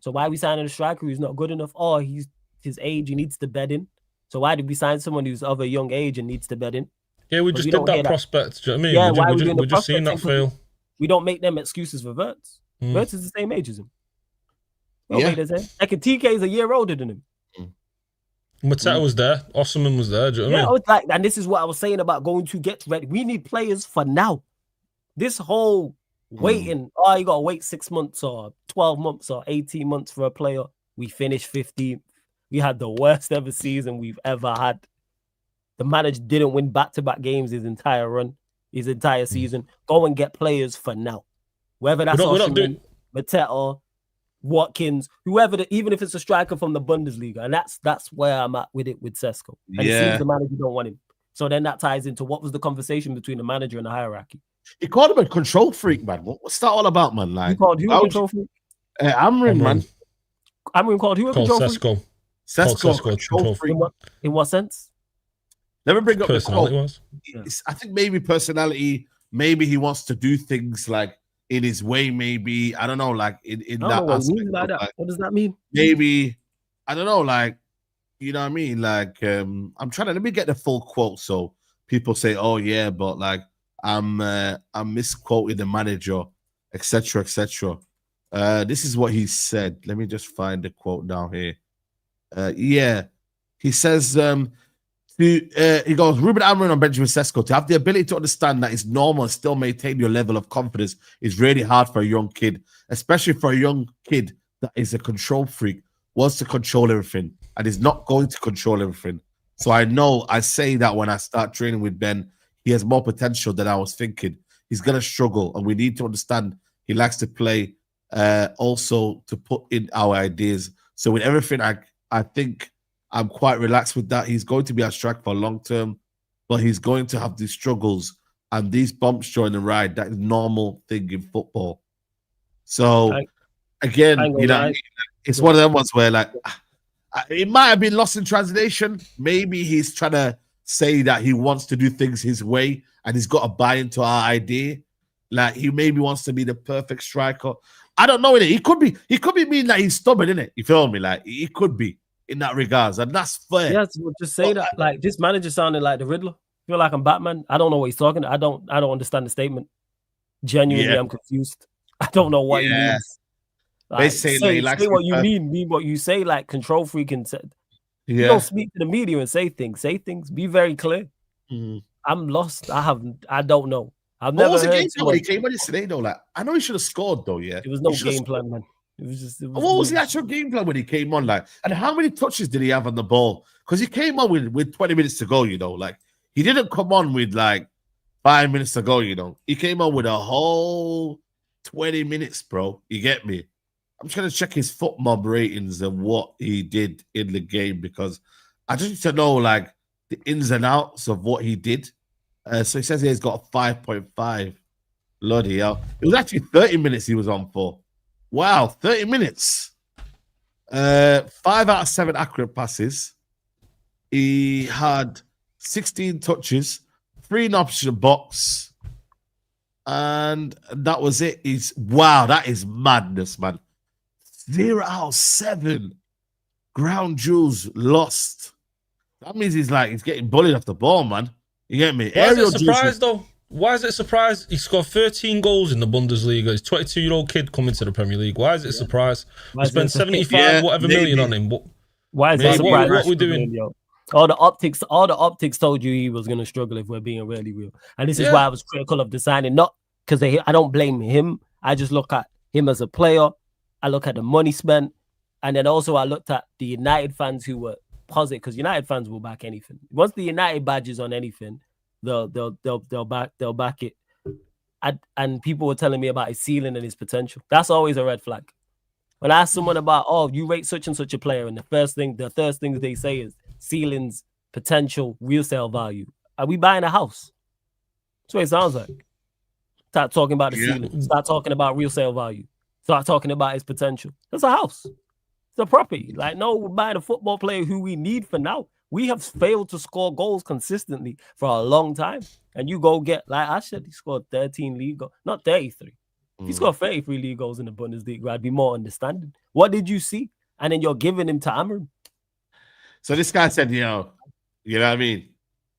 So why are we signing a striker who's not good enough? He's his age, he needs to bed in. So why did we sign someone who's of a young age and needs to bed in? Yeah, we just did that prospect. Do you know what I mean? Yeah, we're just seeing that fail. We don't make them excuses for Wirtz. Wirtz is the same age as him. Ekitike is a year older than him. Mateta was there. Osman was there. Do you know what I mean? I was like, and this is what I was saying about going to get ready. We need players for now. This whole waiting, you got to wait 6 months or 12 months or 18 months for a player. We finished 15th. We had the worst ever season we've ever had. The manager didn't win back-to-back games his entire run, his entire season. Go and get players for now. Whether that's Mateta, Watkins, whoever, even if it's a striker from the Bundesliga. And that's where I'm at with it with Cesco. And it seems the manager don't want him. So then that ties into what was the conversation between the manager and the hierarchy. He called him a control freak, man. What's that all about, man? Like, you called who a control freak? Amorim, man. Amorim called who a control freak? Cesco, control freak. In what sense? Let me bring up personality. I think maybe personality. Maybe he wants to do things like in his way. Maybe I don't know. Like in that aspect. What does that mean? Maybe I don't know. Like you know what I mean. Like I'm trying to let me get the full quote so people say, "Oh yeah," but like I'm misquoting the manager, etc., etc. This is what he said. Let me just find the quote down here. He says. He goes, Ruben Amorim and Benjamin Sesko, to have the ability to understand that it's normal and still maintain your level of confidence is really hard for a young kid, especially for a young kid that is a control freak, wants to control everything, and is not going to control everything. So I say that when I start training with Ben, he has more potential than I was thinking. He's going to struggle, and we need to understand he likes to play also to put in our ideas. So with everything, I think I'm quite relaxed with that. He's going to be our striker for long term, but he's going to have these struggles and these bumps during the ride. That is normal thing in football. So again, it's one of them ones where like it might have been lost in translation. Maybe he's trying to say that he wants to do things his way and he's got to buy into our idea. Like he maybe wants to be the perfect striker. I don't know. He could be mean that he's stubborn, innit? You feel me? Like he could be in that regards, and that's fair. Yeah, just say that. Like this manager sounded like the Riddler. I feel like I'm Batman. I don't know what he's talking. I don't understand the statement. Genuinely, I'm confused. I don't know what he means. Like, they say what you mean what you say. Like control freak and said. You don't speak to the media and say things. Say things. Be very clear. I'm lost. I don't know. I've never heard. What was the game plan when he came on yesterday though? Like I know he should have scored though. Yeah, it was no game plan, man. It was just. What was the actual game plan when he came on? Like, and how many touches did he have on the ball? Because he came on with 20 minutes to go. You know, like he didn't come on with like 5 minutes to go. You know, he came on with a whole 20 minutes, bro. You get me? I'm trying to check his foot mob ratings and what he did in the game because I just need to know like the ins and outs of what he did. So he says he's got a 5.5. Bloody hell. It was actually 30 minutes he was on for. Wow, 30 minutes. 5 out of 7 accurate passes. He had 16 touches, 3 knobs to the box. And that was it. Wow, that is madness, man. 0 out of 7 ground jewels lost. That means he's getting bullied off the ball, man. You get me? Why is it a surprise, though? Why is it a surprise? He scored 13 goals in the Bundesliga. He's a 22-year-old kid coming to the Premier League. Why is it a surprise? We spent 75 million on him. Why is it a surprise? What are we doing? All the optics told you he was going to struggle if we're being really real. And this is why I was critical of the signing. Not because I don't blame him. I just look at him as a player. I look at the money spent. And then also I looked at the United fans who were positive because United fans will back anything. Once the United badge is on anything, they'll back it. And people were telling me about his ceiling and his potential. That's always a red flag. When I ask someone about, you rate such and such a player, and the first thing they say is ceilings, potential, real sale value. Are we buying a house? That's what it sounds like. Start talking about the ceiling. Start talking about real sale value. Start talking about his potential. That's a house. It's a property. Like, no, we're buying a football player who we need for now. We have failed to score goals consistently for a long time. And you go get, like I said, he scored 13 league goals, not 33. If he scored 33 league goals in the Bundesliga, I'd be more understanding. What did you see? And then you're giving him to Amorim. So this guy said, you know what I mean?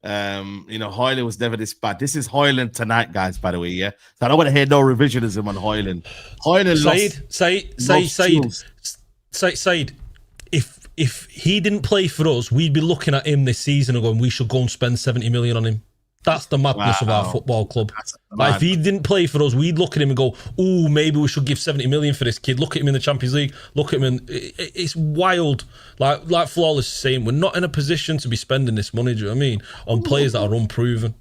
Hoyland was never this bad. This is Hoyland tonight, guys, by the way, yeah? So I don't want to hear no revisionism on Hoyland. Hoyland Saeed, if he didn't play for us, we'd be looking at him this season and going, we should go and spend 70 million on him. That's the madness of our football club. Like, if he didn't play for us, we'd look at him and go, "Ooh, maybe we should give 70 million for this kid. Look at him in the Champions League. Look at him it's wild." Like Flawless is saying, we're not in a position to be spending this money. Do you know what I mean? On players that are unproven.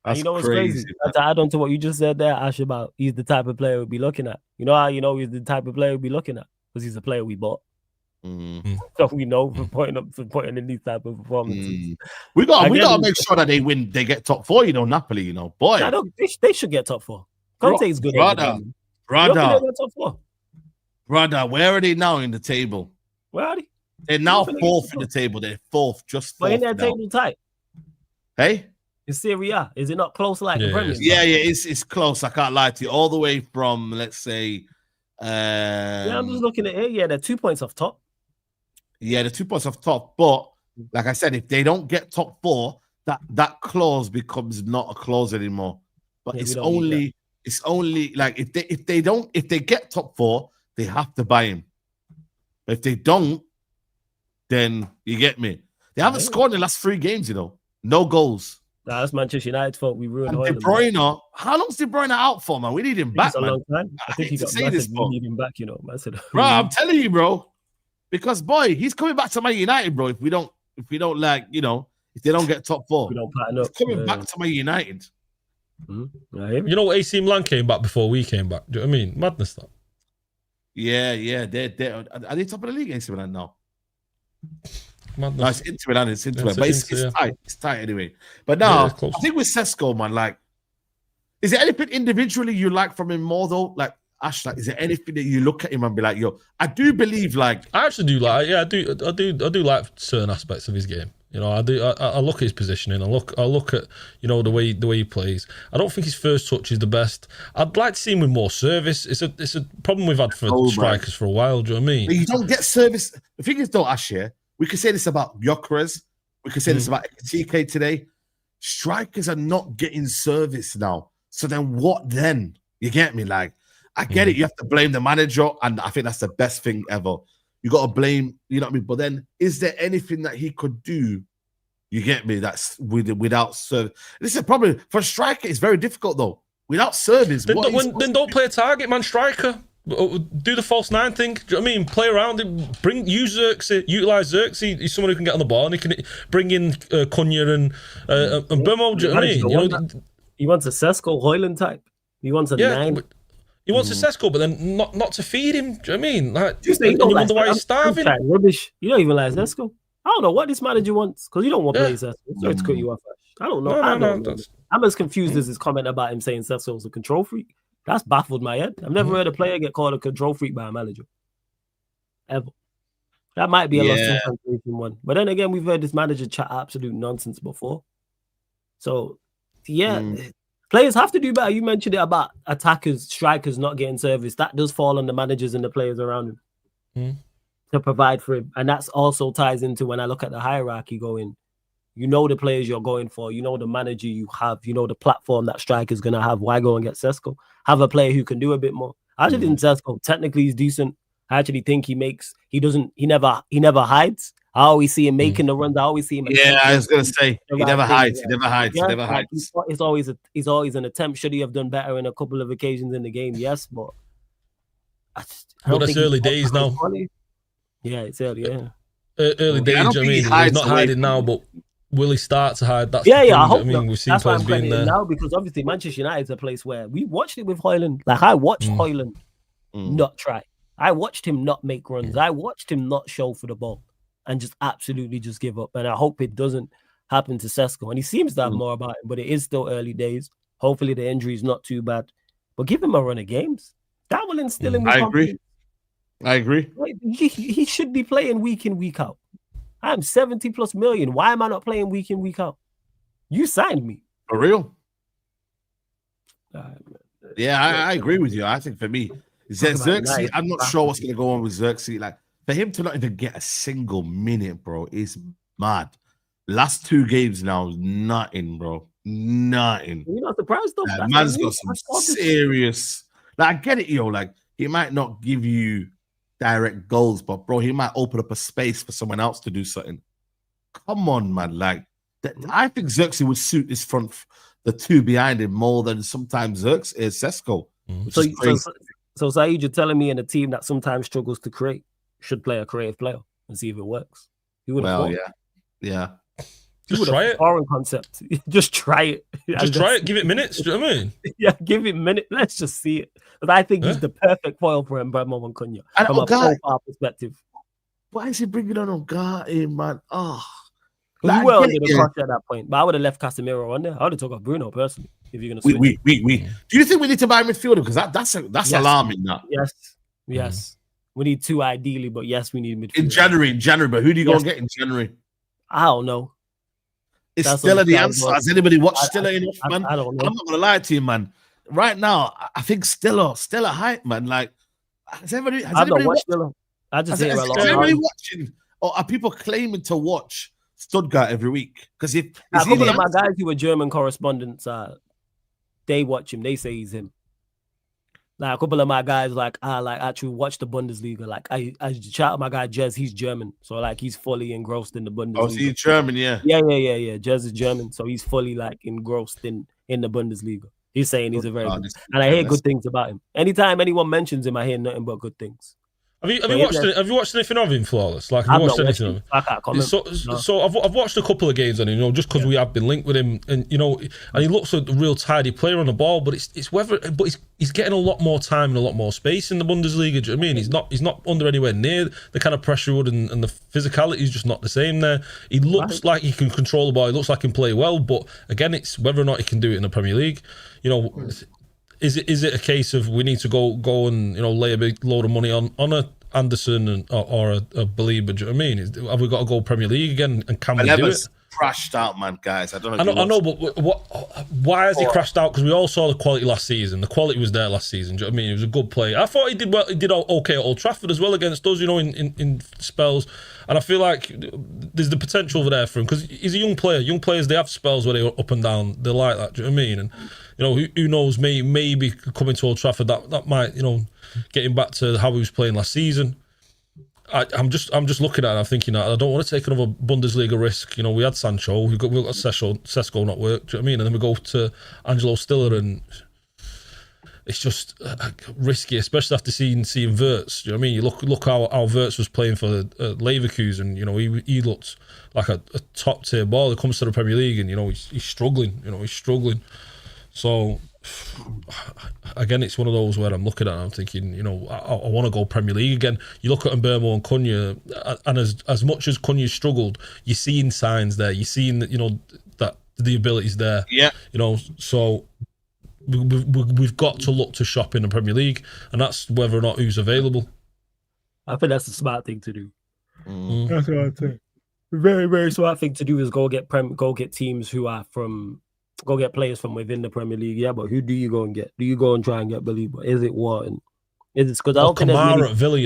That's what's crazy? To add on to what you just said there, Ash, about he's the type of player we'll be looking at. You know how he's the type of player we'll be looking at? Because he's a player we bought. So we know for putting in these type of performances. We gotta make sure that they win. They get top 4. Napoli. Boy, they should get top 4. Conte's good. Brother. Top 4. Brother, where are they now in the table? Where are they? They're now 4th in the table. They're 4th, just 4th. But in that table tight. Hey, in Serie A, is it not close like the Premier? Yeah, it's close. I can't lie to you. All the way from, let's say, I'm just looking at it. Yeah, they're 2 points off top. Yeah, the 2 points off top. But like I said, if they don't get top 4, that clause becomes not a clause anymore. But it's only like if they get top 4, they have to buy him. If they don't, then you get me. They haven't scored in the last 3 games, no goals. Nah, that's Manchester United's fault. We ruined De Bruyne. How long's De Bruyne out for, man? We need him back, man. A long time. I think he got this. We need him back, man. Bro, I'm telling you, bro. Because boy, he's coming back to Man United, bro. If we don't if we don't like, if they don't get top 4, We don't pattern he's up. coming back to Man United. Mm-hmm. You know, AC Milan came back before we came back. Do you know what I mean? Madness, that. Yeah. Are they top of the league AC Milan now? Madness. No, it's Inter Milan. It's Inter Milan. But it's yeah. tight. It's tight anyway. But now, it's close. I think with Cesco, man, like, is there anything individually you like from him more, though? Like, Ash, like, is there anything that you look at him and be like, yo, I do believe, like... I actually do like, I do like certain aspects of his game. You know, I do. I look at his positioning. I look at, the way he plays. I don't think his first touch is the best. I'd like to see him with more service. It's a problem we've had for strikers for a while. Do you know what I mean? But you don't get service. The thing is, though, Ash, we could say this about Gyökeres. We could say this about TK today. Strikers are not getting service now. So then what then? You get me? Like, I get it. You have to blame the manager, and I think that's the best thing ever. You got to blame, you know what I mean? But then, is there anything that he could do? You get me? That's without service. This is a problem. For a striker, it's very difficult, though. Without service, then don't play a target man striker. Do the false 9 thing. Do you know what I mean? Play around him. Use Xerxes. Utilize Xerxes. He's someone who can get on the ball, and he can bring in Cunha and Burmo. Do you know what I mean? He wants a Sesko Hoyland type. He wants a 9. He wants a Cesco, but then not to feed him. Do you know what I mean? Like, you wonder why he's starving. Rubbish. You don't even like Cesco. I don't know what this manager wants, because you don't want to play Cesco. Sorry to cut you off. I don't know. No, I'm as confused as his comment about him saying Cesco was a control freak. That's baffled my head. I've never heard a player get called a control freak by a manager. Ever. That might be a lost in translation one. But then again, we've heard this manager chat absolute nonsense before. So, players have to do better. You mentioned it about attackers, strikers not getting service. That does fall on the managers and the players around him to provide for him. And that's also ties into when I look at the hierarchy going, the players you're going for, the manager you have, the platform that striker's going to have. Why go and get Cesco? Have a player who can do a bit more. I actually think Cesco, technically, he's decent. I actually think he never hides. I always see him making the runs. I always see him. Yeah, I was gonna say he never hides. He never hides. Yeah, he never hides. It's always an attempt. Should he have done better in a couple of occasions in the game? Yes, but it's early days now. Yeah, it's early. Yeah, early days. I mean, he's not hiding now, but will he start to hide? That's I hope. We've seen players being there now, because obviously Manchester United is a place where we watched it with Hoyland. Like, I watched Hoyland not try. I watched him not make runs. I watched him not show for the ball and just absolutely just give up. And I hope it doesn't happen to Sesko. And he seems to have more about him, but it is still early days. Hopefully the injury is not too bad. But give him a run of games. That will instill him with confidence. I agree. He should be playing week in, week out. I'm 70+ million. Why am I not playing week in, week out? You signed me. For real? Yeah, I agree with you. I think for me, Xerxes, I'm not sure what's going to go on with Xerxes. Like, for him to not even get a single minute, bro, is mad. Last 2 games now, nothing, bro. Nothing. You're not surprised, though? Man's got some serious... Like, I get it, like, he might not give you direct goals, but, bro, he might open up a space for someone else to do something. Come on, man. Like, I think Xerxes would suit this front, the 2 behind him, more than sometimes Cesco. So, Saeed, you're telling me in a team that sometimes struggles to create should play a creative player and see if it works? You would have yeah. Just try it. Foreign concept. Just try it. Just try it. Give it minutes. Do you know what I mean? Yeah, give it minutes. Let's just see it. But I think he's the perfect foil for Bruno and Cunha from a profile perspective. Why is he bringing on Ugarte, man? Oh, we were under the pressure at that point, but I would have left Casemiro on there. I would have took off Bruno personally if you're gonna switch. Do you think we need to buy a midfielder? Because that's alarming. That yes. We need 2 ideally, but yes, we need midfielder in January. But who do you go and get in January? I don't know. Is Stella the answer? Has anybody watched Stella enough, man? I don't know. I'm not gonna lie to you, man. Right now, I think Stella hype, man. Like, has anybody watched Stella? I just hear a lot. Is anybody watching, or are people claiming to watch Stuttgart every week? Because a couple of my guys who are German correspondents, they watch him. They say he's him. Like, a couple of my guys, actually watch the Bundesliga. Like, I chat with my guy Jez. He's German, so like he's fully engrossed in the Bundesliga. Oh, so he's German, yeah. Jez is German, so he's fully like engrossed in the Bundesliga. He's saying he's a very good, and I hear good things about him. Anytime anyone mentions him, I hear nothing but good things. Have you watched anything of him, Flawless? Like, have you watched anything of him? I can't comment. So I've watched a couple of games on him, just because we have been linked with him, and and he looks like a real tidy player on the ball. But he's getting a lot more time and a lot more space in the Bundesliga. Do you know what I mean? He's not under anywhere near the kind of pressure and the physicality is just not the same there. He looks like he can control the ball. He looks like he can play well, but again, it's whether or not he can do it in the Premier League. Is it a case of we need to go and lay a big load of money on a Anderson or a Belieber? Do you know what I mean? Have we got to go Premier League again? And can we do it? Crashed out, man, guys. I don't know. I know, but why has he crashed out? Because we all saw the quality last season. The quality was there last season. Do you know what I mean? He was a good player. I thought he did well. He did okay at Old Trafford as well against us. In spells, and I feel like there's the potential over there for him because he's a young player. Young players, they have spells where they're up and down. They're like that. Do you know what I mean? And who knows? Maybe coming to Old Trafford that might get him back to how he was playing last season. I'm just looking at it. I'm thinking that I don't want to take another Bundesliga risk. We had Sancho, we've got Cesco not worked. Do you know what I mean? And then we go to Angelo Stiller, and it's just risky, especially after seeing Wirtz. Do you know what I mean? You look how Wirtz was playing for Leverkusen. He looked like a top tier ball. It comes to the Premier League, and he's struggling. He's struggling. So again, it's one of those where I'm looking at it and I'm thinking, I want to go Premier League again. You look at Bruno and Cunha, and as much as Cunha struggled, you're seeing signs there. You're seeing that that the ability's there. Yeah. So we've got to look to shop in the Premier League, and that's whether or not who's available. I think that's the smart thing to do. That's what I think. Very, very smart thing to do is go get teams who are go get players from within the Premier League. Yeah, but who do you go and get? Do you go and try and get Belieber? Is it Wharton? Is it because I don't think Kamara at Villa?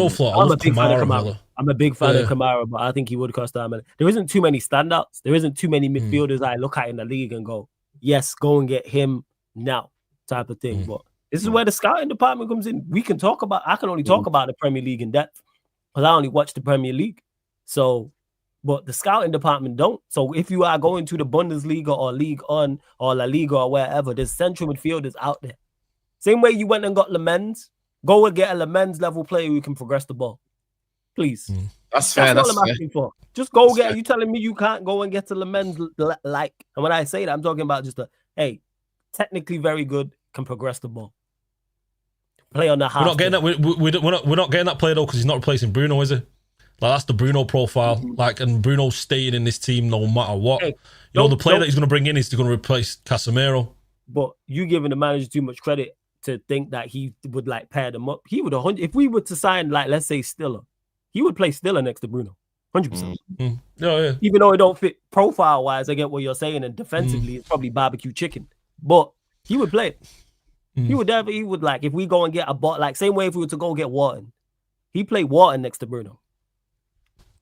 Flaw. I'm a big fan of Kamara. I'm a big fan of Kamara, but I think he would cost that money. There isn't too many standouts. There isn't too many midfielders I look at in the league and go, yes, go and get him now, type of thing. But this is where the scouting department comes in. I can only talk about the Premier League in depth because I only watch the Premier League. So. But the scouting department don't. So if you are going to the Bundesliga or League On or La Liga or wherever, there's central midfielders out there. Same way you went and got Lemens, go and get a Lemens level player who can progress the ball. Please. That's fair. That's all I'm asking for. Just go get. You telling me you can't go and get a Lemens like? And when I say that, I'm talking about just technically very good, can progress the ball. Play on the half. We're not getting that. We're not getting that player though because he's not replacing Bruno, is it? Like that's the Bruno profile. And Bruno's staying in this team no matter what. Hey, the player that he's going to bring in is going to replace Casemiro. But you giving the manager too much credit to think that he would pair them up. He would 100. If we were to sign let's say Stiller, he would play Stiller next to Bruno, 100%. Yeah. Even though it don't fit profile wise, I get what you're saying, and defensively it's probably barbecue chicken. But he would play it. He would if we go and get a bot same way if we were to go get Wharton, he play Wharton next to Bruno.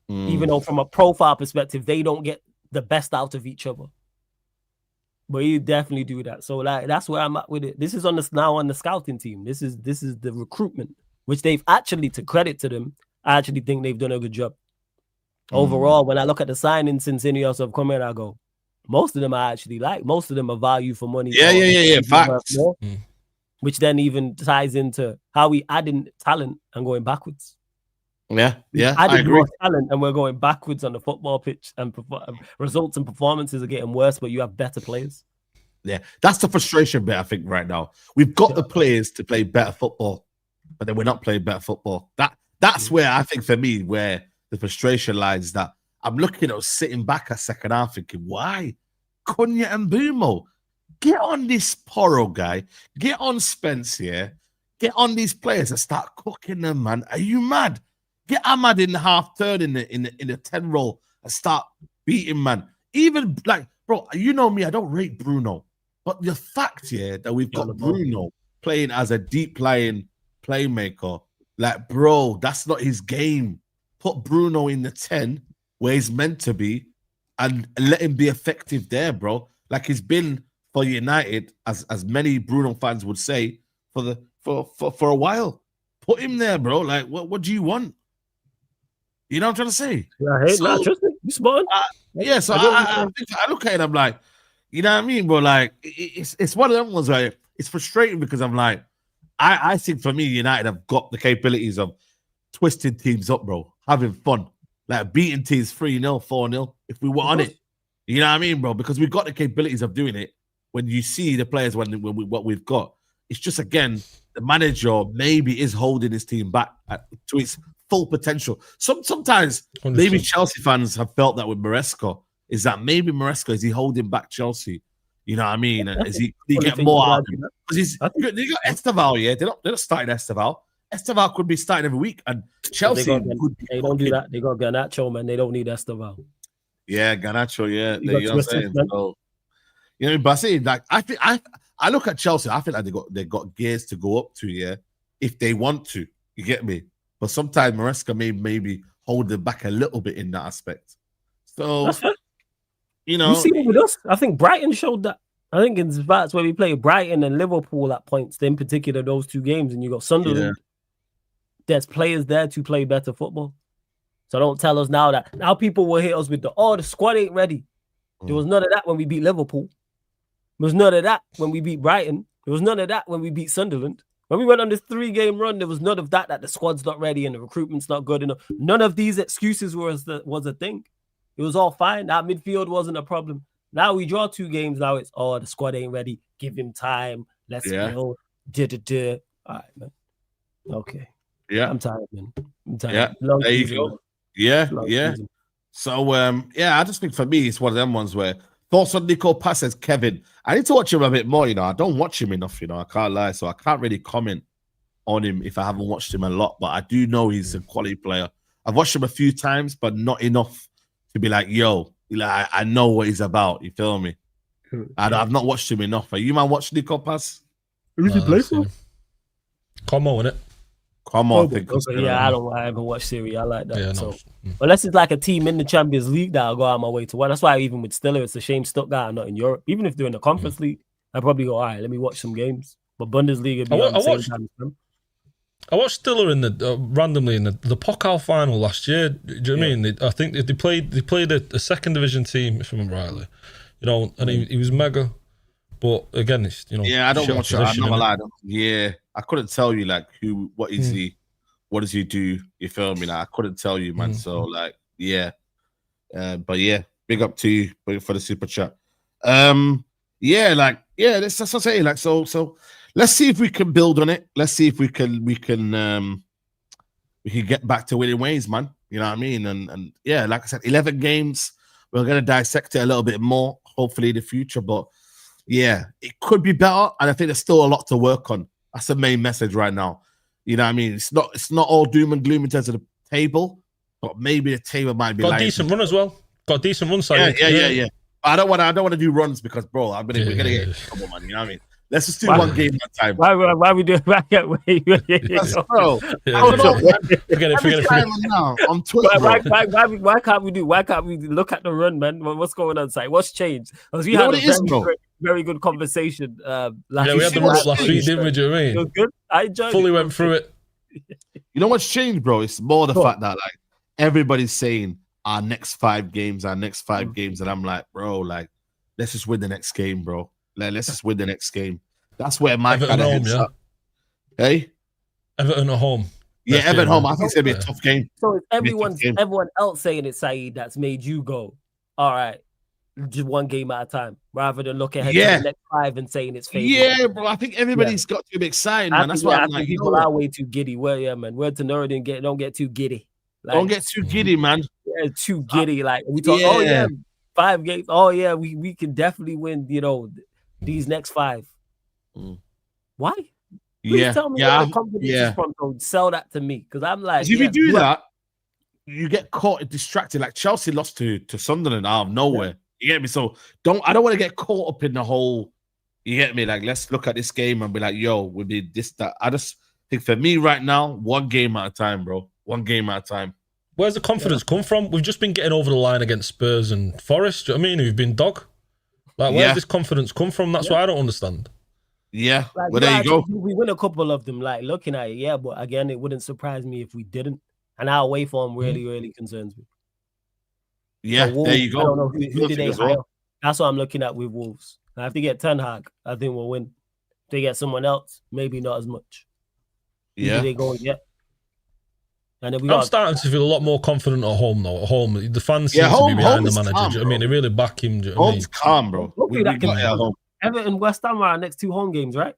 Even though from a profile perspective, they don't get the best out of each other. But you definitely do that. So that's where I'm at with it. This is on the scouting team. This is the recruitment, which they've actually, to credit to them, I actually think they've done a good job. Overall, when I look at the signings since Ineos have come in, I go, most of them I actually like. Most of them are value for money. Yeah. Facts. Which then even ties into how we adding talent and going backwards. Yeah, I agree. More talent and we're going backwards on the football pitch, and results and performances are getting worse, but you have better players. Yeah, that's the frustration bit, I think, right now. We've got the players to play better football, but then we're not playing better football. That's where I think, for me, where the frustration lies, that I'm looking at sitting back at second half thinking, why? Cunha and Bumo, get on this Porro guy, get on Spence here, get on these players and start cooking them, man. Are you mad? Get Ahmad in the half third in the 10 roll and start beating, man. Even bro, you know me, I don't rate Bruno. But the fact that we've got Bruno playing as a deep lying playmaker, bro, that's not his game. Put Bruno in the 10 where he's meant to be and let him be effective there, bro. Like he's been for United, as many Bruno fans would say, for a while. Put him there, bro. What do you want? You know what I'm trying to say? Yeah, hey, not trusting. You smart. So I look at it, I'm like, you know what I mean, bro? It's one of them ones where it's frustrating because I'm like, I think for me, United have got the capabilities of twisting teams up, bro, having fun, like beating teams 3-0, 4-0 if we were on it. You know what I mean, bro? Because we've got the capabilities of doing it. When you see the players, what we've got, it's just, again, the manager maybe is holding his team back to its full potential. Sometimes 100%. Maybe Chelsea fans have felt that with Maresca, is that maybe Maresca, is he holding back Chelsea? You know what I mean? Is he get more out of him? Because they got Esteval, yeah. They're not starting Esteval. Esteval could be starting every week, and Chelsea they don't do that. They got Garnacho, man. They don't need Esteval. Yeah, Garnacho, yeah. You know what I'm saying? So, you know, but I say, like, I look at Chelsea, I feel like they got gears to go up to, yeah, if they want to. You get me? But sometimes Maresca maybe hold them back a little bit in that aspect. So, you know, you see it with us. I think Brighton showed that. I think in that's where we play Brighton and Liverpool at points, in particular, those two games, and you got Sunderland. Yeah. There's players there to play better football. So don't tell us now people will hit us with the squad ain't ready. There was none of that when we beat Liverpool. There was none of that when we beat Brighton. There was none of that when we beat Sunderland. When we went on this 3-game run, there was none of that the squad's not ready and the recruitment's not good enough. None of these excuses was a thing. It was all fine. That midfield wasn't a problem. Now we draw 2 games. Now it's, the squad ain't ready. Give him time. Let's build. All right, man. Okay. Yeah. I'm tired, man. I'm tired. Yeah. There you go. Man. Yeah. Yeah. Season. So, I just think for me, it's one of them ones where thoughts on Nico Passes, Kevin. I need to watch him a bit more, you know. I don't watch him enough, you know. I can't lie. So I can't really comment on him if I haven't watched him a lot. But I do know he's a quality player. I've watched him a few times, but not enough to be like, yo, like, I know what he's about. You feel me? I've not watched him enough. Are you man watch Nico Pass? Who's he play for? Como, innit? Como, I haven't watched Serie. I like that. Yeah, so, unless it's like a team in the Champions League that I'll go out of my way to watch. That's why even with Stiller, it's a shame Stuttgart are not in Europe. Even if they're in the Conference League, I probably go, all right, let me watch some games. But Bundesliga, I watched Stiller in the randomly in the Pokal final last year. Do you know what I mean? I think they played a second division team, if I remember rightly. You know, and he was mega. But again, it's, you know, I don't watch it. I'm not gonna lie. Yeah, I couldn't tell you like what is he, what does he do? You feel me? Like I couldn't tell you, man. So like, but big up to you for the super chat. That's what I say. Like, so let's see if we can build on it. Let's see if we can get back to winning ways, man. You know what I mean? And like I said, 11 games. We're gonna dissect it a little bit more, hopefully in the future, but. Yeah, it could be better, and I think there's still a lot to work on. That's the main message right now. You know what I mean? It's not all doom and gloom in terms of the table, but maybe the table might be. Got a decent run as well. Got a decent run side. Yeah. I don't want to do runs because, bro, we're gonna get trouble, man. You know what I mean? Let's just do one game at a time. Why we doing back at way? Bro, forget it. Now on Twitter, why can't we look at the run, man? What's going on, side? What's changed? Because we had very good conversation last week. We had the run last week, didn't we? Do you know what I mean? It was good. I enjoyed Fully went through it. You know what's changed, bro? It's more the fact that like everybody's saying our next 5 games, and I'm like, bro, like let's just win the next game, bro. Like, let's just win the next game. That's where my kind of head's up. Hey? Everton at home. Yeah, Everton home. I think it's going to be a tough game. So it's everyone else saying it, Saeed, that's made you go, all right, just one game at a time, rather than look ahead to the next 5 and saying it's favourite. Yeah, bro. I think everybody's got to be excited, man. That's why I'm like, people are way too giddy. Well, yeah, man. Word to Nuruddin, don't get too giddy. Like, don't get too giddy, man. Yeah, too giddy. Like we talk, 5 games. We can definitely win, you know, these next 5. Why? Please tell me where the confidence is from. Don't sell that to me, because I'm like, if you do that, you get caught distracted. Like Chelsea lost to Sunderland out of nowhere. You get me? So I don't want to get caught up in the whole. You get me? Like, let's look at this game and be like, yo, we did this, that. I just think for me right now, one game at a time, bro. One game at a time. Where's the confidence come from? We've just been getting over the line against Spurs and Forest. Do you know what I mean? We've been dog. Like, where's this confidence come from? That's what I don't understand. Yeah, like, well, there you go. We win a couple of them, like looking at it, but again, it wouldn't surprise me if we didn't. And our away form really concerns me. Yeah, so Wolves, there you go. I don't know who did they hire. That's what I'm looking at with Wolves. Now, if they get Ten Hag, I think we'll win. If they get someone else, maybe not as much. Who do they go and get? And then we I'm got starting to feel a lot more confident at home though. At home, the fans seem to home- be behind home the is manager. calm, do you know what I mean? bro. They really back him. Do you know what I mean? Home's calm, bro. Hopefully that can got it at home. Everton, West Ham are our next 2 home games, right?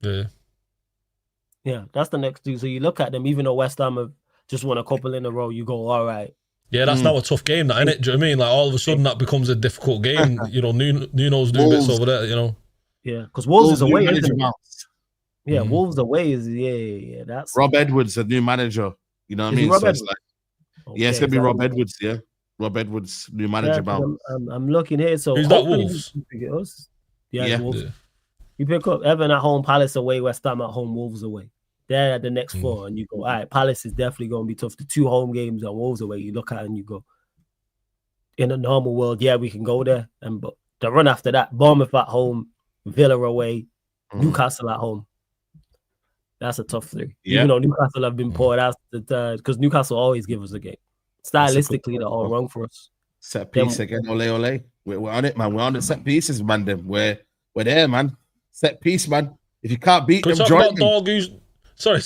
Yeah. Yeah, that's the next 2. So you look at them, even though West Ham have just won a couple in a row, you go, all right. Yeah, that's now a tough game, that, innit? Do you know what I mean? Like, all of a sudden, that becomes a difficult game. You know, Nuno's doing bits over there, you know? Yeah, because Wolves is away, isn't it? Mounts. Yeah, Wolves away is, yeah. That's Rob Edwards, the new manager. You know what I Is he mean? Rob So it's Edwards? like, yeah, it's going to be Rob Edwards, yeah. Rob Edwards, new manager. Yeah, 'cause I'm looking here. So Who's that, hopefully Wolves? we pick it us. Yeah, Yeah. Wolves. Yeah. You pick up Everton at home, Palace away, West Ham at home, Wolves away. They're at the next 4, and you go, all right, Palace is definitely going to be tough. The 2 home games and Wolves away, you look at it and you go, in a normal world, yeah, we can go there. But the run after that, Bournemouth at home, Villa away, Newcastle at home. That's a tough 3. Yeah. Even though Newcastle have been poured out, because Newcastle always give us a game. Stylistically, they're all wrong for us. Set piece again, ole. We're on it, man. We're on the set pieces, man. We're there, man. Set piece, man. If you can't beat Can we them, talk join about them. Dorgu's... Sorry.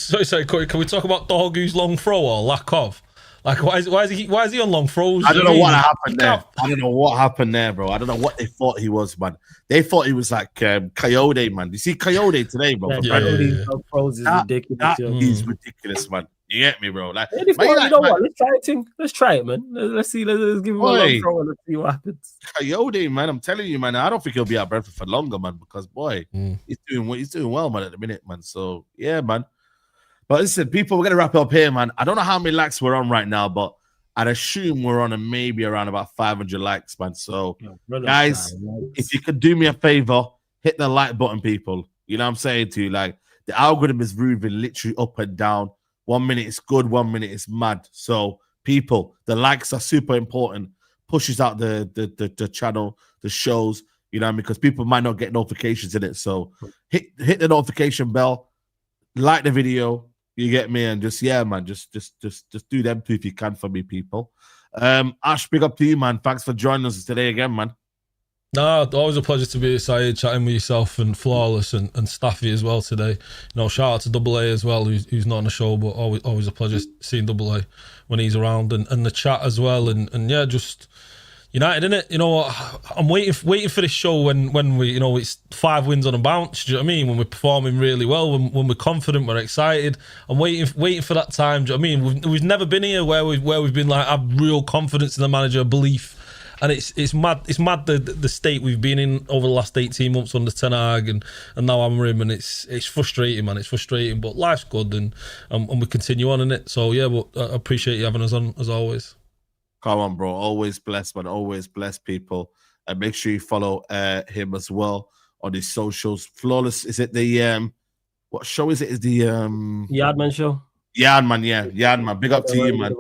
Can we talk about Dorgu's long throw or lack of? Like, why is he on long throws? I don't know mean? what happened there. I don't know what happened there, bro. I don't know what they thought he was, man. They thought he was like Coyote, man. You see Coyote today, bro? Yeah. Pros is ridiculous. That is ridiculous, man. You get me, bro? Like, You know what? Let's try it. Let's try it, man. Let's see. Let's give him a long throw and let's see what happens. Coyote, man. I'm telling you, man. I don't think he'll be at Brentford for longer, man. Because boy, he's doing well, man, at the minute, man. So yeah, man. But listen, people, we're gonna wrap it up here, man. I don't know how many likes we're on right now, but I'd assume we're on maybe around about 500 likes, man. So, guys, if you could do me a favor, hit the like button, people. You know what I'm saying to you? Like, the algorithm is moving literally up and down. 1 minute it's good, 1 minute it's mad. So, people, the likes are super important. Pushes out the channel, the shows, you know, because people might not get notifications in it. So, hit the notification bell, like the video. You get me, and just man, just do them 2 if you can for me, people. Ash, big up to you, man. Thanks for joining us today again, man. No, always a pleasure to be Saeed, chatting with yourself and Flawless and Staffy as well today. You know, shout out to Double A as well, who's not on the show, but always a pleasure seeing Double A when he's around, and the chat as well, and yeah, just United, innit? You know, I'm waiting for this show when we, you know, it's 5 wins on a bounce. Do you know what I mean? When we're performing really well, when we're confident, we're excited. I'm waiting for that time. Do you know what I mean? We've never been here where we've been like, have real confidence in the manager, belief, and it's mad. It's mad the state we've been in over the last 18 months under Ten Hag and now Amorim, and it's frustrating, man. It's frustrating, but life's good, and we continue on in it. So yeah, but I appreciate you having us on as always. Come on, bro. Always blessed, man. Always blessed, people. And make sure you follow him as well on his socials. Flawless. Is it the what show is it? Is the Yardman show? Yardman, yeah. Yardman. Big up to you, man.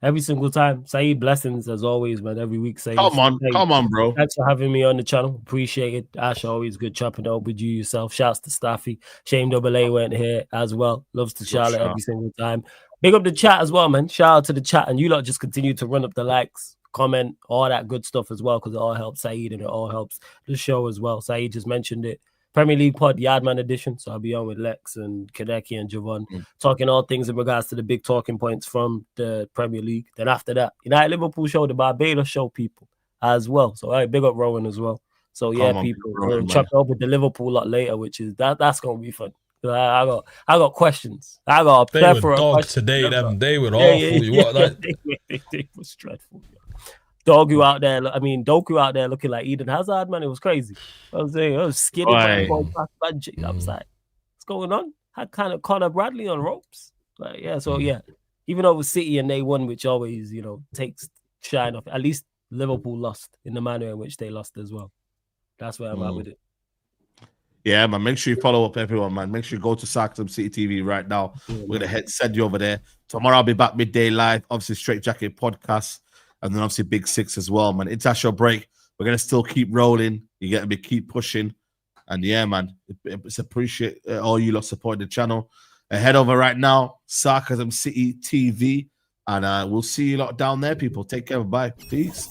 Every single time. Saeed, blessings as always, man. Every week, Saeed. Come on, bro. Thanks for having me on the channel. Appreciate it. Ash, always good chopping up with you yourself. Shouts to Staffy. Shame Double A went here as well. Loves to Charlotte every single time. Big up the chat as well, man. Shout out to the chat, and you lot just continue to run up the likes, comment, all that good stuff as well, because it all helps Saeed and it all helps the show as well. Saeed just mentioned it. Premier League Pod Yardman edition, so I'll be on with Lex and Kadeki and Javon, talking all things in regards to the big talking points from the Premier League. Then after that, United Liverpool show, the Barbados show, people as well. So all right, big up Rowan as well. So yeah, people, we're gonna chop up with the Liverpool lot later, which is that's gonna be fun. I got questions. I got a plethora of questions today. They were awful. They was dreadful. Doku out there. I mean, Doku out there looking like Eden Hazard, man. It was crazy. I was saying, I was skinny. I was like, what's going on? Had kind of Connor Bradley on ropes. Like, yeah, so yeah. Even though it was City and they won, which always, you know, takes shine off. At least Liverpool lost in the manner in which they lost as well. That's where I'm at with it. Yeah, man. Make sure you follow up everyone, man. Make sure you go to Saeed TV right now. We're gonna send you over there. Tomorrow I'll be back midday live. Obviously, Straight Jacket podcast, and then obviously Big Six as well, man. International break. We're gonna still keep rolling. You get me, keep pushing, and yeah, man. It's appreciate all you lot supporting the channel. Head over right now, Saeed TV, and we'll see you lot down there, people. Take care. Bye. Peace.